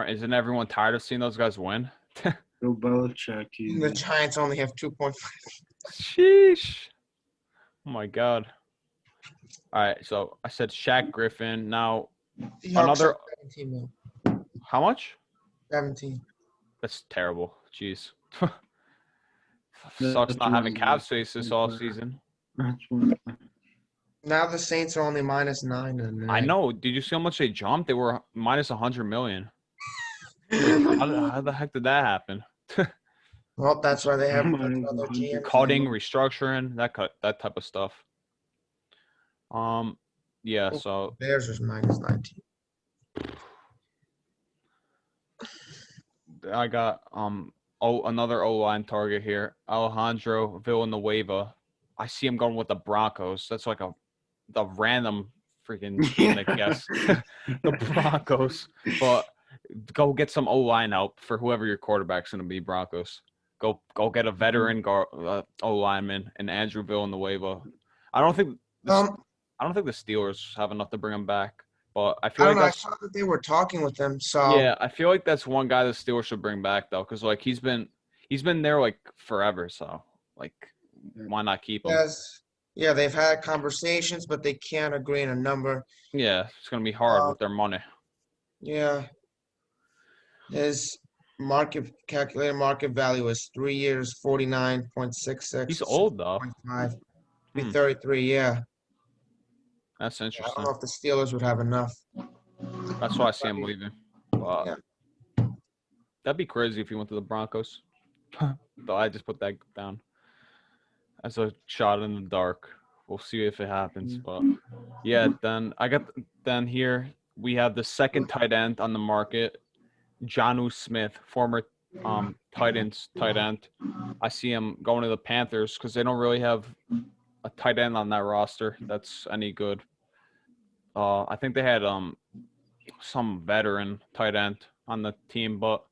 isn't everyone tired of seeing those guys win? Bill Belichick. The Giants only have 2.5. Sheesh. Oh my god. All right, so I said Shaq Griffin. Now Seahawks Another- are 17 mil. how much? 17. That's terrible. Jeez. That's Sucks not having really cap good. space this offseason. That's one. Now the Saints are only -9. I know. Did you see how much they jumped? They were minus 100 million. How the heck did that happen? Well, that's why they have Minus other 100. GMs. Cutting, restructuring, that type of stuff. Yeah. So Bears was -19. I got another O-line target here, Alejandro Villanueva. I see him going with the Broncos. That's like the random freaking team, I guess. The Broncos, but go get some O-line help for whoever your quarterback's going to be. Broncos, go get a veteran O-lineman and Andrew Villanueva. I don't think the Steelers have enough to bring him back, but I I feel don't like know. I that's saw that they were talking with them. So yeah. I feel like that's one guy the Steelers should bring back though, because like he's been there like forever. So like, why not keep him? yes, yeah, they've had conversations, but they can't agree on a number. Yeah, it's gonna be hard with their money. Yeah, his calculated market value is 3 years, 49.66. He's old though. 6.5. Be Hmm. 33. Yeah. That's I don't interesting. know if the Steelers would have enough. That's why I see him leaving. But Yeah. that'd be crazy if he went to the Broncos. But I just put that down as a shot in the dark. We'll see if it happens. But yeah, then here we have the second tight end on the market, Jonnu Smith, former Titans tight end. I see him going to the Panthers because they don't really have a tight end on that roster that's any good. I think they had some veteran tight end on the team, but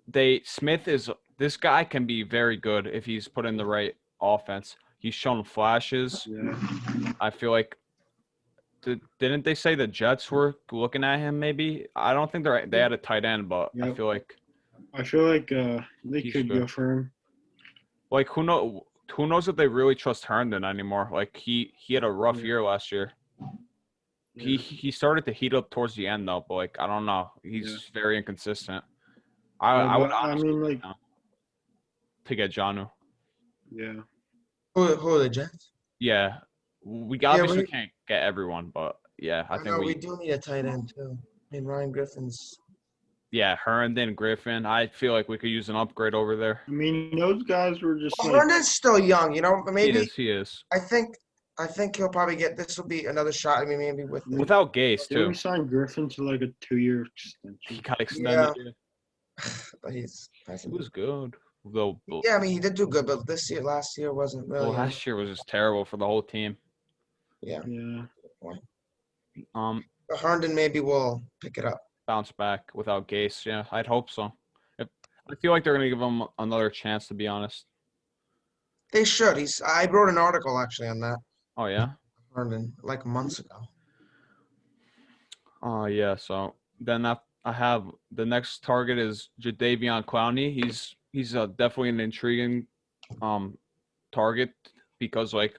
this guy can be very good if he's put in the right offense. He's shown flashes. Yeah. I feel like didn't they say the Jets were looking at him? Maybe I don't think they had a tight end, but I Yep. feel like they He's could good. go for him. like who knows if they really trust Herndon anymore? Like he had a rough Yeah. year last year. Yeah. He started to heat up towards the end though, but like I don't know. He's very inconsistent. Yeah, I would but, honestly like, to get Jonnu. yeah. Who are the Jets? Yeah. We Yeah, obviously we- can't get everyone, but yeah, I I think know we do need a tight end too. I mean, Ryan Griffin's. yeah, Herndon, Griffin. I feel like we could use an upgrade over there. I mean, those guys were just like, Herndon's still young, you know. But maybe He is. I think he'll probably get. This will be another shot. I mean, maybe with the, Without Gase did we too. sign Griffin to like a 2-year He extension? got extended. Yeah. but he's. He was good. Though Yeah, I mean, he did do good, but last year wasn't really. last year was just terrible for the whole team. Yeah. But Herndon maybe will pick it up. Bounce back without Gase. Yeah, I'd hope so. I feel like they're gonna give him another chance, to be honest. They should. I wrote an article actually on that. Oh yeah. Herndon like months ago. Oh yeah. So then I have the next target is Jadeveon Clowney. He's definitely an intriguing target because like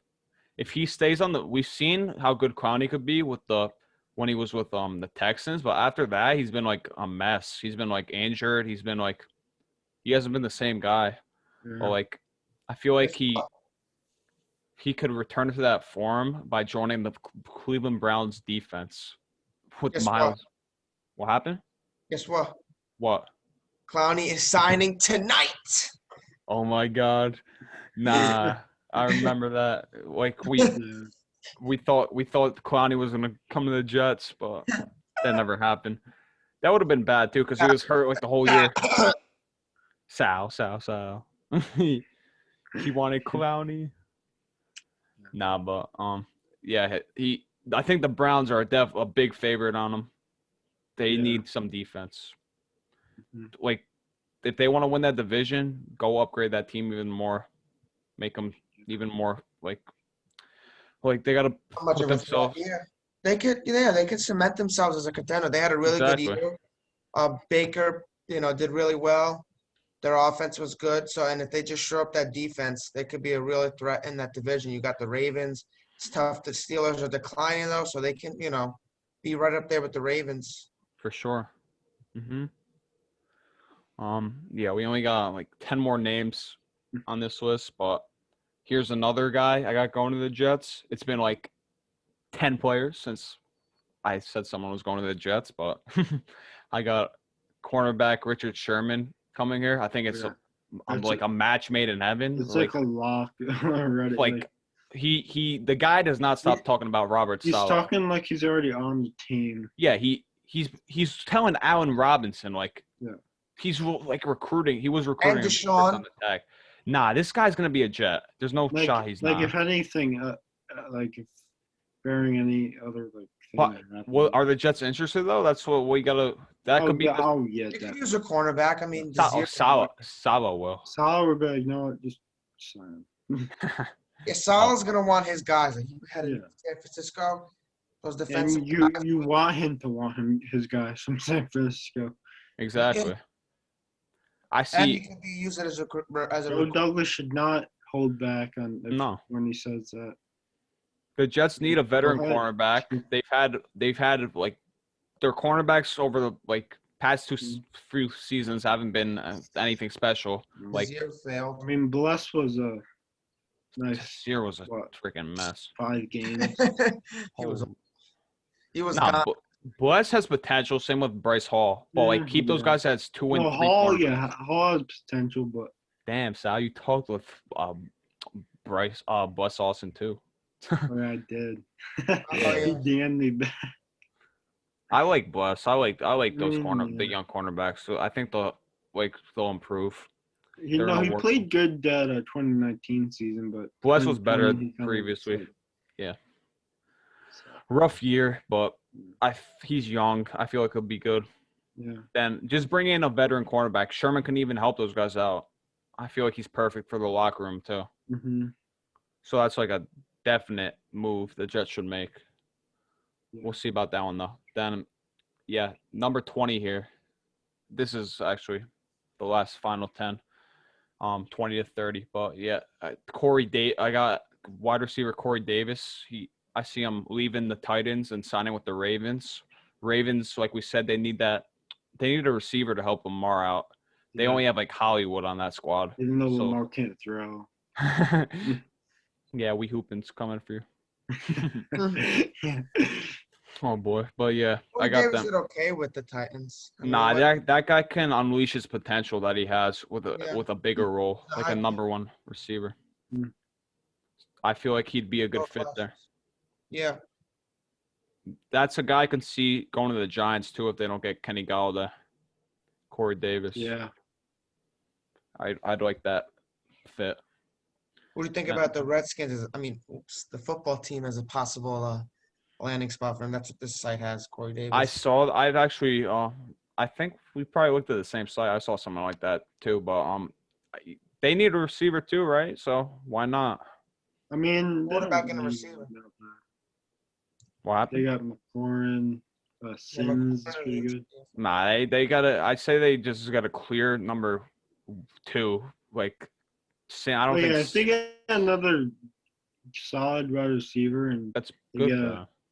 if he stays on we've seen how good Clowney could be when he was with the Texans, but after that he's been like a mess. He's been like injured. He hasn't been the same guy. Yeah. But like I feel like he could return to that form by joining the Cleveland Browns defense with Guess what? Miles. What happened? Guess what? What? Clowney is signing tonight. Oh my God. Nah, I remember that. Like Yeah. we thought Clowney was gonna come to the Jets, but that never happened. That would have been bad too, because he was hurt like the whole year. Sal. He wanted Clowney. Nah, but yeah, I think the Browns are a big favorite on him. They Yeah. need some defense. Mhm. Like, if they want to win that division, go upgrade that team even more, make them even more like they got to How much put of a threat? themselves. Yeah, they could cement themselves as a contender. They had a really good Exactly. year. Baker, did really well. Their offense was good. So, and if they just shore up that defense, they could be a real threat in that division. You got the Ravens. It's tough. The Steelers are declining though, so they can, be right up there with the Ravens. For sure. Yeah, we only got like 10 more names on this list, but here's another guy I got going to the Jets. It's been like 10 players since I said someone was going to the Jets, but I got cornerback Richard Sherman coming here. I think it's Yeah. like a match made in heaven. It's like a lock already. Like the guy does not stop talking about Robert He's Saleh. talking like he's already on the team. Yeah, he's telling Allen Robinson like Yeah. he's like recruiting. He was recruiting him Deshaun. on the tag. Nah, this guy's gonna be a Jet. There's no Like, shot he's like not. if anything, like if bearing any other like thing What, that happened. what are the Jets interested though? That's what we gotta. That could be. yeah, You that. could use a cornerback. I mean, Desir- Saleh will. Salah would be like, no, just sign him. yeah, Salah's gonna want his guys. Like, he had Yeah. in San Francisco. Those And defensive you guys. you want him to want his guys from San Francisco. Exactly. I And he see. could be used as a Joe Douglas should not hold back on No. when he says that. The Jets need a veteran Go ahead. cornerback. They've had like their cornerbacks over the like past few seasons haven't been anything special. Like Desir failed. I mean, Bless was a nice this year was a What? freaking mess. 5 games. he was Nah, gone. Bless has potential. Same with Bryce Hall. But like keep those Yeah. guys as 2 and Well, 3. Hall, cornerbacks. yeah, Hall has potential, but Damn, Sal, you talked with Bless Austin too. I did. yeah. He damned me back. I like Bless. I like those the Yeah. young cornerbacks. So I think they'll improve. He They're gonna he work. played good that 2019 season, but Bless was better 2020, he kinda previously. was like- Yeah. So, Rough year, but he's young. I feel like he'll be good. yeah. Then just bring in a veteran cornerback. Sherman can even help those guys out. I feel like he's perfect for the locker room too. Mm-hmm. So that's like a definite move the Jets should make. Yeah. We'll see about that one though. Then, yeah, number 20 here. This is actually the last final 10, 20 to 30. But yeah, I got wide receiver Corey Davis. I see him leaving the Titans and signing with the Ravens. Ravens, like we said, they need a receiver to help Lamar out. They only have like Hollywood on that squad. Even though so- Lamar can't throw. Yeah, we hooping's coming for you. Yeah. Oh boy, but yeah, I Corey got Davis them. did okay with the Titans. I mean, Nah, like, that guy can unleash his potential that he has with Yeah. a bigger role, The like a hype. number 1 receiver. Mm. I feel like he'd be a good no fit there. questions. Yeah, That's a guy I can see going to the Giants too if they don't get Kenny Galladay. Corey Davis. Yeah. I'd like that fit. what do you think Yeah. about the Redskins? The football team as a possible landing spot for him. That's what this site has. Corey Davis. I've actually I think we probably looked at the same site. I saw something like that too, but they need a receiver too, right? So why not? I mean, they Quarterback don't and a need receiver. that much. What happened? They got McLaurin, Sims is pretty good. Nah, they gotta. I say they just got a clear number 2. Like, I don't think If they get another solid wide receiver and that's they good.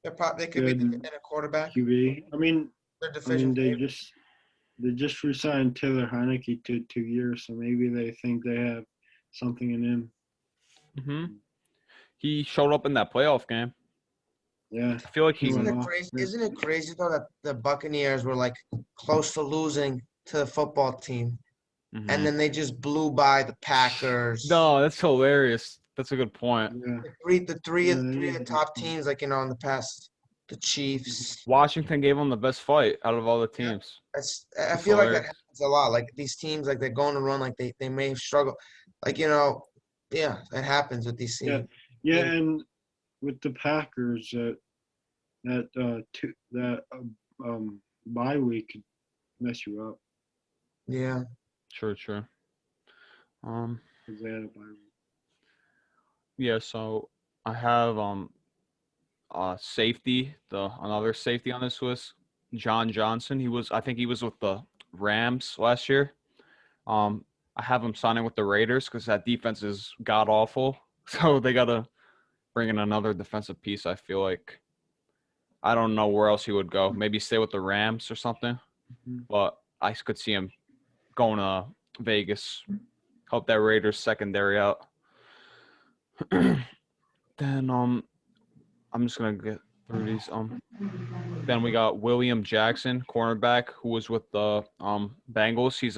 get for a them. They could be Good. in a quarterback. QB, I mean, Their division. they favorite. just re-signed Taylor Heineke to 2 years, so maybe they think they have something in him. Mm-hmm. He showed up in that playoff game. Yeah. I feel like He he's went Isn't it off. crazy? Yeah. Isn't it crazy though that the Buccaneers were like close to losing to the football team, Mhm. and then they just blew by the Packers. No, that's hilarious. That's a good point. Yeah. The three Yeah, of that three is of a the good top point. teams, like in the past, the Chiefs. Washington gave him the best fight out of all the Yeah. teams. I That's feel like that hilarious. happens a lot. Like these teams, like they're going to run, like they may struggle. Like yeah, it happens with these Yeah. teams. Yeah, Yeah. and with the Packers, bye week could mess you up Yeah. True. Um, because they had a bye week. yeah, so I have safety, another safety on this list, John Johnson. I think he was with the Rams last year. I have him signing with the Raiders because that defense is god awful. So they gotta bring in another defensive piece, I feel like. I don't know where else he would go. Maybe stay with the Rams or something. Mhm. But I could see him going to Vegas. Help that Raiders secondary out. Then I'm just gonna get through these. Then we got William Jackson, cornerback, who was with the Bengals. He's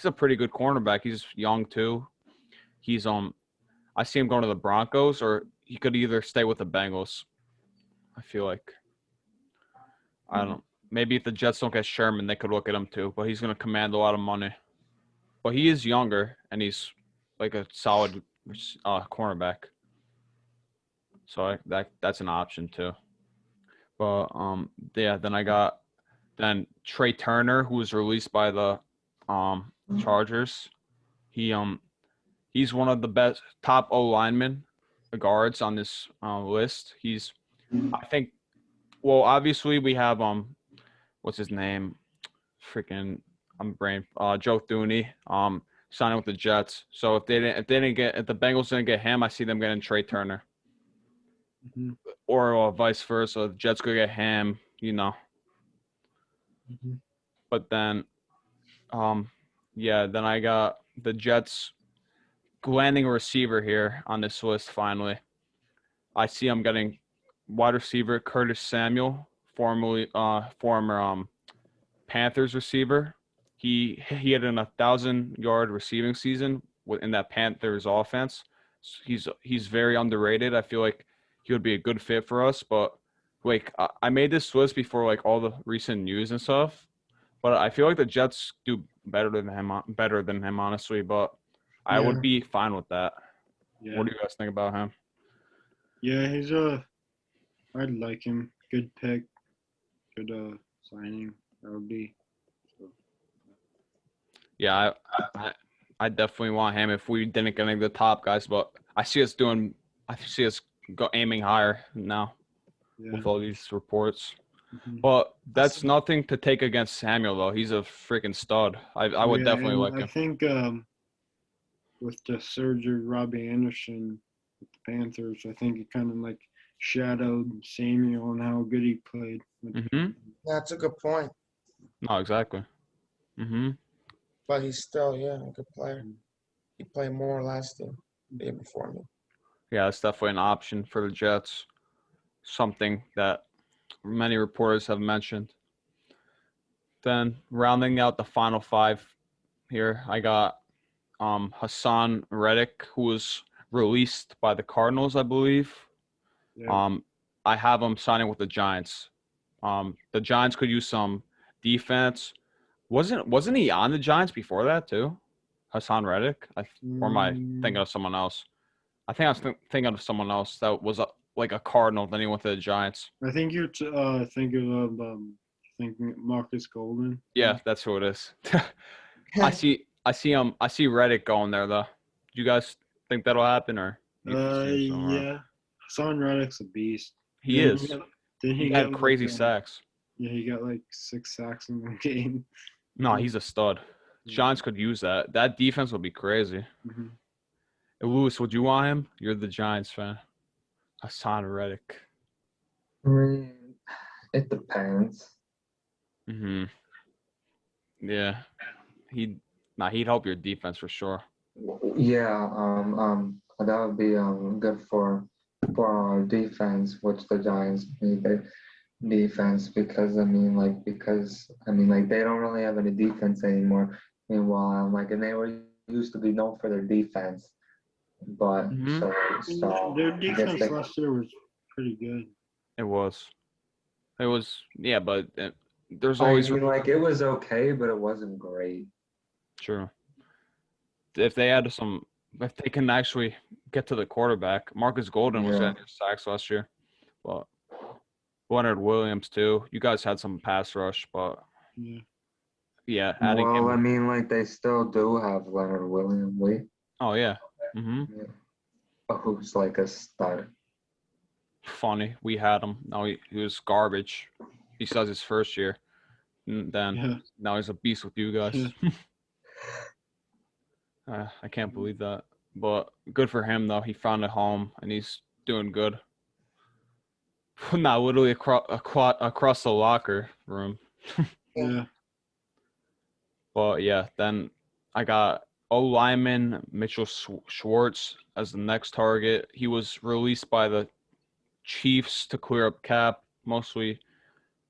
a pretty good cornerback. He's young too. He's I see him going to the Broncos, or he could either stay with the Bengals. I feel like I don't. Maybe if the Jets don't get Sherman, they could look at him too. But he's gonna command a lot of money. But he is younger, and he's like a solid cornerback. So that's an option too. But yeah, then I got Trey Turner, who was released by the Chargers. He he's one of the best top O linemen, guards on this list. I think, well, obviously we have what's his name? Freaking Joe Thuney signing with the Jets. So if the Bengals didn't get him, I see them getting Trey Turner. Mhm. Or vice versa. The Jets could get him, Mhm. But then, then I got the Jets landing a receiver here on this list finally. I see I'm getting wide receiver Curtis Samuel, former Panthers receiver. He had an 1,000-yard receiving season in that Panthers offense. He's very underrated. I feel like he would be a good fit for us. But like I made this list before like all the recent news and stuff. But I feel like the Jets do better than him honestly. But I Yeah. would be fine with that. Yeah. What do you guys think about him? Yeah, I'd like him. Good pick. Good signing. That would be. Yeah, I definitely want him if we didn't get any of the top guys, but I see us aiming higher now Yeah. with all these reports. Mhm. But that's nothing to take against Samuel though. He's a freaking stud. I would Yeah, definitely and like I him. think with the surge of Robbie Anderson with the Panthers, I think it kind of like shadowed Samuel and how good he played. Mhm. That's a good point. No, exactly. Mhm. But he's still, a good player. He played more last year, the year before me. Yeah, that's definitely an option for the Jets. Something that many reporters have mentioned. Then rounding out the final five here, I got Hassan Reddick, who was released by the Cardinals, I believe. Yeah. I have him signing with the Giants. The Giants could use some defense. Wasn't he on the Giants before that too? Hassan Reddick? Or am I thinking of someone else? I think I was thinking of someone else that was like a Cardinal. Then he went to the Giants. I think you're thinking of thinking Marcus Golden. Yeah, that's who it is. I see Reddick going there though. Do you guys think that'll happen or? You see him somewhere else? Yeah. Hassan Reddick's a beast. He Didn't is. Didn't He get had crazy like, sacks. Yeah, he got like 6 sacks in one game. No, he's a stud. Giants could use that. That defense would be crazy. Mhm. Hey, Lewis, would you want him? You're the Giants fan. Hassan Reddick. I mean, it depends. Yeah. He'd help your defense for sure. Yeah, that would be good for our defense, which the Giants need their defense because like they don't really have any defense anymore. Meanwhile, like and they were used to be known for their defense, but Hmm. so Their I guess defense they last year was pretty good. It was. It was. Yeah, but there's I always mean like it was okay, but it wasn't great. true. If they had some, if they can actually get to the quarterback, Marcus Golden was Yeah. getting sacks last year, but Leonard Williams too. You guys had some pass rush, but Yeah. yeah, adding Well, I him. mean like they still do have Leonard Williams, Oh yeah. Hmm. who's like a stud. Funny. We had him. No, he was garbage. Besides his first year, and then Yeah. now he's a beast with you guys. Yeah. I can't believe that. But good for him though. He found a home and he's doing good. Not literally across the locker room. Yeah. But yeah, then I got O lineman Mitchell Schwartz as the next target. He was released by the Chiefs to clear up cap, mostly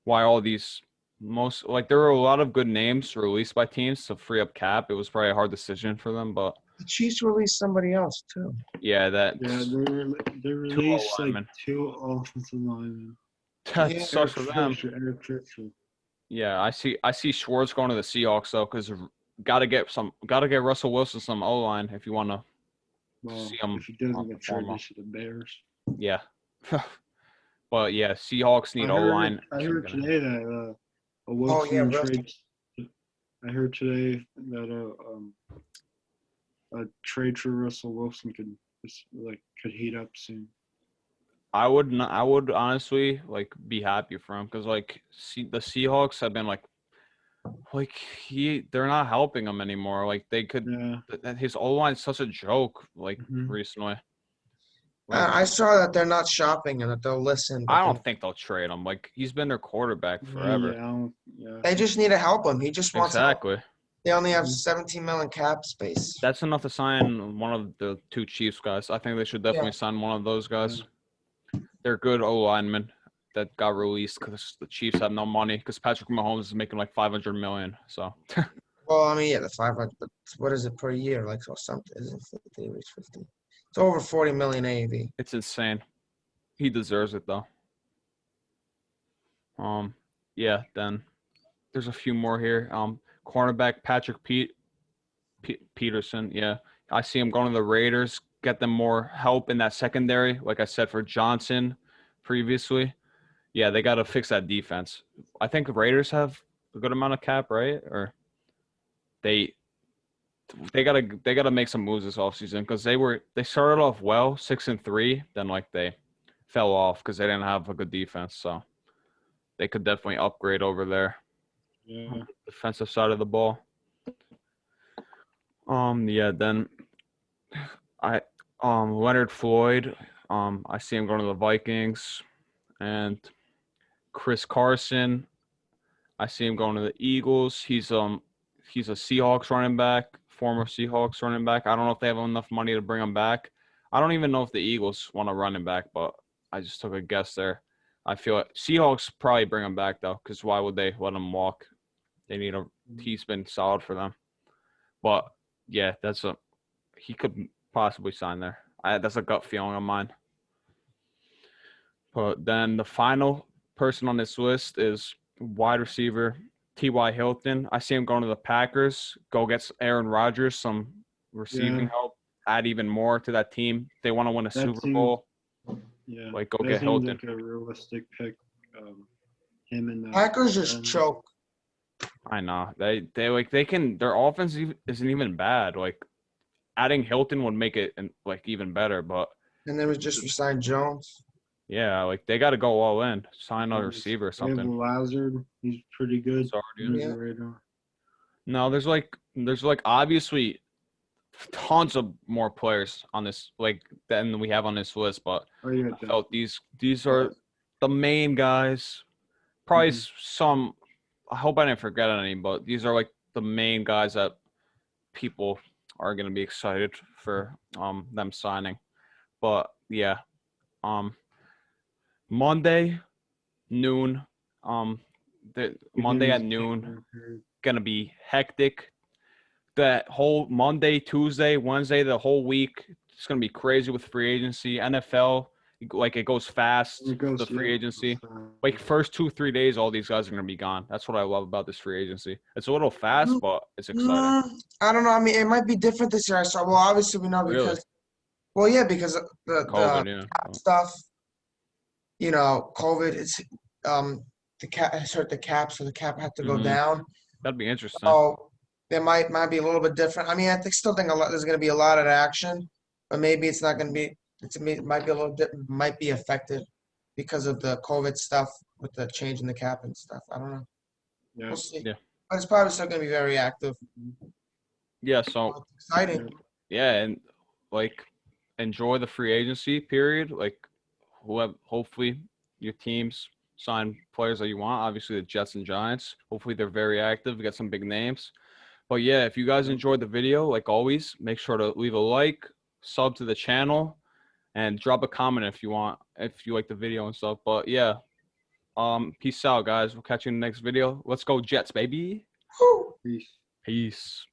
why all these most like there were a lot of good names released by teams to free up cap. It was probably a hard decision for them, but The Chiefs released somebody else too. yeah, that Yeah. They two released like linemen. 2 offensive linemen. That Yeah. sucks for them. Eric Fisher. Yeah, I see Schwartz going to the Seahawks though, because gotta get Russell Wilson some O line if you want to Well, see him if he doesn't on get the form. traded to the Bears. Yeah, but yeah, Seahawks need O line. I heard today that a Oh, Wilson yeah, Russell. trade. I heard today that a trade for Russell Wilson could heat up soon. I would not, I would honestly like be happy for him because like the Seahawks have been like they're not helping him anymore. Like they could Yeah. his O line's such a joke like Mhm. recently. Like I saw that they're not shopping and that they'll listen. But I don't think they'll trade him. Like he's been their quarterback forever. Yeah. they just need to help him. He just wants help. Exactly. They only have Mhm. 17 million cap space. That's enough to sign one of the two Chiefs guys. I think they should definitely sign one of those guys. They're good O linemen that got released because the Chiefs have no money because Patrick Mahomes is making like 500 million. So Well, I mean, yeah, the 500, but what is it per year? Like, or something? Is it 50? Reach 50? It's over 40 million AAV. it's insane. He deserves it though. Yeah. Then there's a few more here. Cornerback Patrick Peterson. Yeah, I see him going to the Raiders. Get them more help in that secondary, like I said for Johnson previously. Yeah, they got to fix that defense. I think the Raiders have a good amount of cap, right? Or they gotta make some moves this offseason because they started off well 6-3, then like they fell off because they didn't have a good defense. So they could definitely upgrade over there. Yeah. Defensive side of the ball. Yeah, then Leonard Floyd, I see him going to the Vikings, and Chris Carson, I see him going to the Eagles. He's a Seahawks running back, former Seahawks running back. I don't know if they have enough money to bring him back. I don't even know if the Eagles want a running back, but I just took a guess there. I feel like Seahawks probably bring him back though, because why would they let him walk? They need he's been solid for them. But yeah, he could possibly sign there. That's a gut feeling of mine. But then the final person on this list is wide receiver T.Y. Hilton. I see him going to the Packers. Go get Aaron Rodgers some receiving help. Add even more to that team. They want to win a Super Bowl. Yeah. Like go get Hilton. Like a realistic pick. Him and Packers just choke. I know they can. Their offense isn't even bad. Like adding Hilton would make it like even better. But and then we just resigned Jones. Yeah, like they got to go all in, sign a receiver or something. Lazard, he's pretty good. Yeah. No, there's like obviously tons of more players on this than we have on this list, but I felt these are the main guys. Probably some. I hope I didn't forget any, but these are like the main guys that people are gonna be excited for them signing. But yeah, Monday noon, Monday at noon gonna be hectic. That whole Monday, Tuesday, Wednesday, the whole week, it's gonna be crazy with free agency. NFL, like it goes fast. It goes, The free yeah, agency, so- like first 2-3 days, all these guys are gonna be gone. That's what I love about this free agency. It's a little fast, but it's exciting. I don't know. I mean, it might be different this year. So, well, obviously we know Really, because, well, yeah, because of the COVID, yeah. stuff, you know, COVID, it's the cap has hurt the cap, so the cap had to go Mhm. down. That'd be interesting. So it might be a little bit different. I mean, still think there's going to be a lot of action, but maybe it's not going to be. It might be a little bit might be affected because of the COVID stuff with the change in the cap and stuff. I don't know. Yeah. We'll see. Yeah. But it's probably still going to be very active. Yeah, so It's exciting. yeah, and like enjoy the free agency period. Like hopefully your teams sign players that you want. Obviously the Jets and Giants. Hopefully they're very active. We got some big names. But yeah, if you guys enjoyed the video, like always, make sure to leave a like, sub to the channel, and drop a comment if you want, if you like the video and stuff. But yeah, peace out, guys. We'll catch you in the next video. Let's go Jets, baby. Whew. Peace. Peace.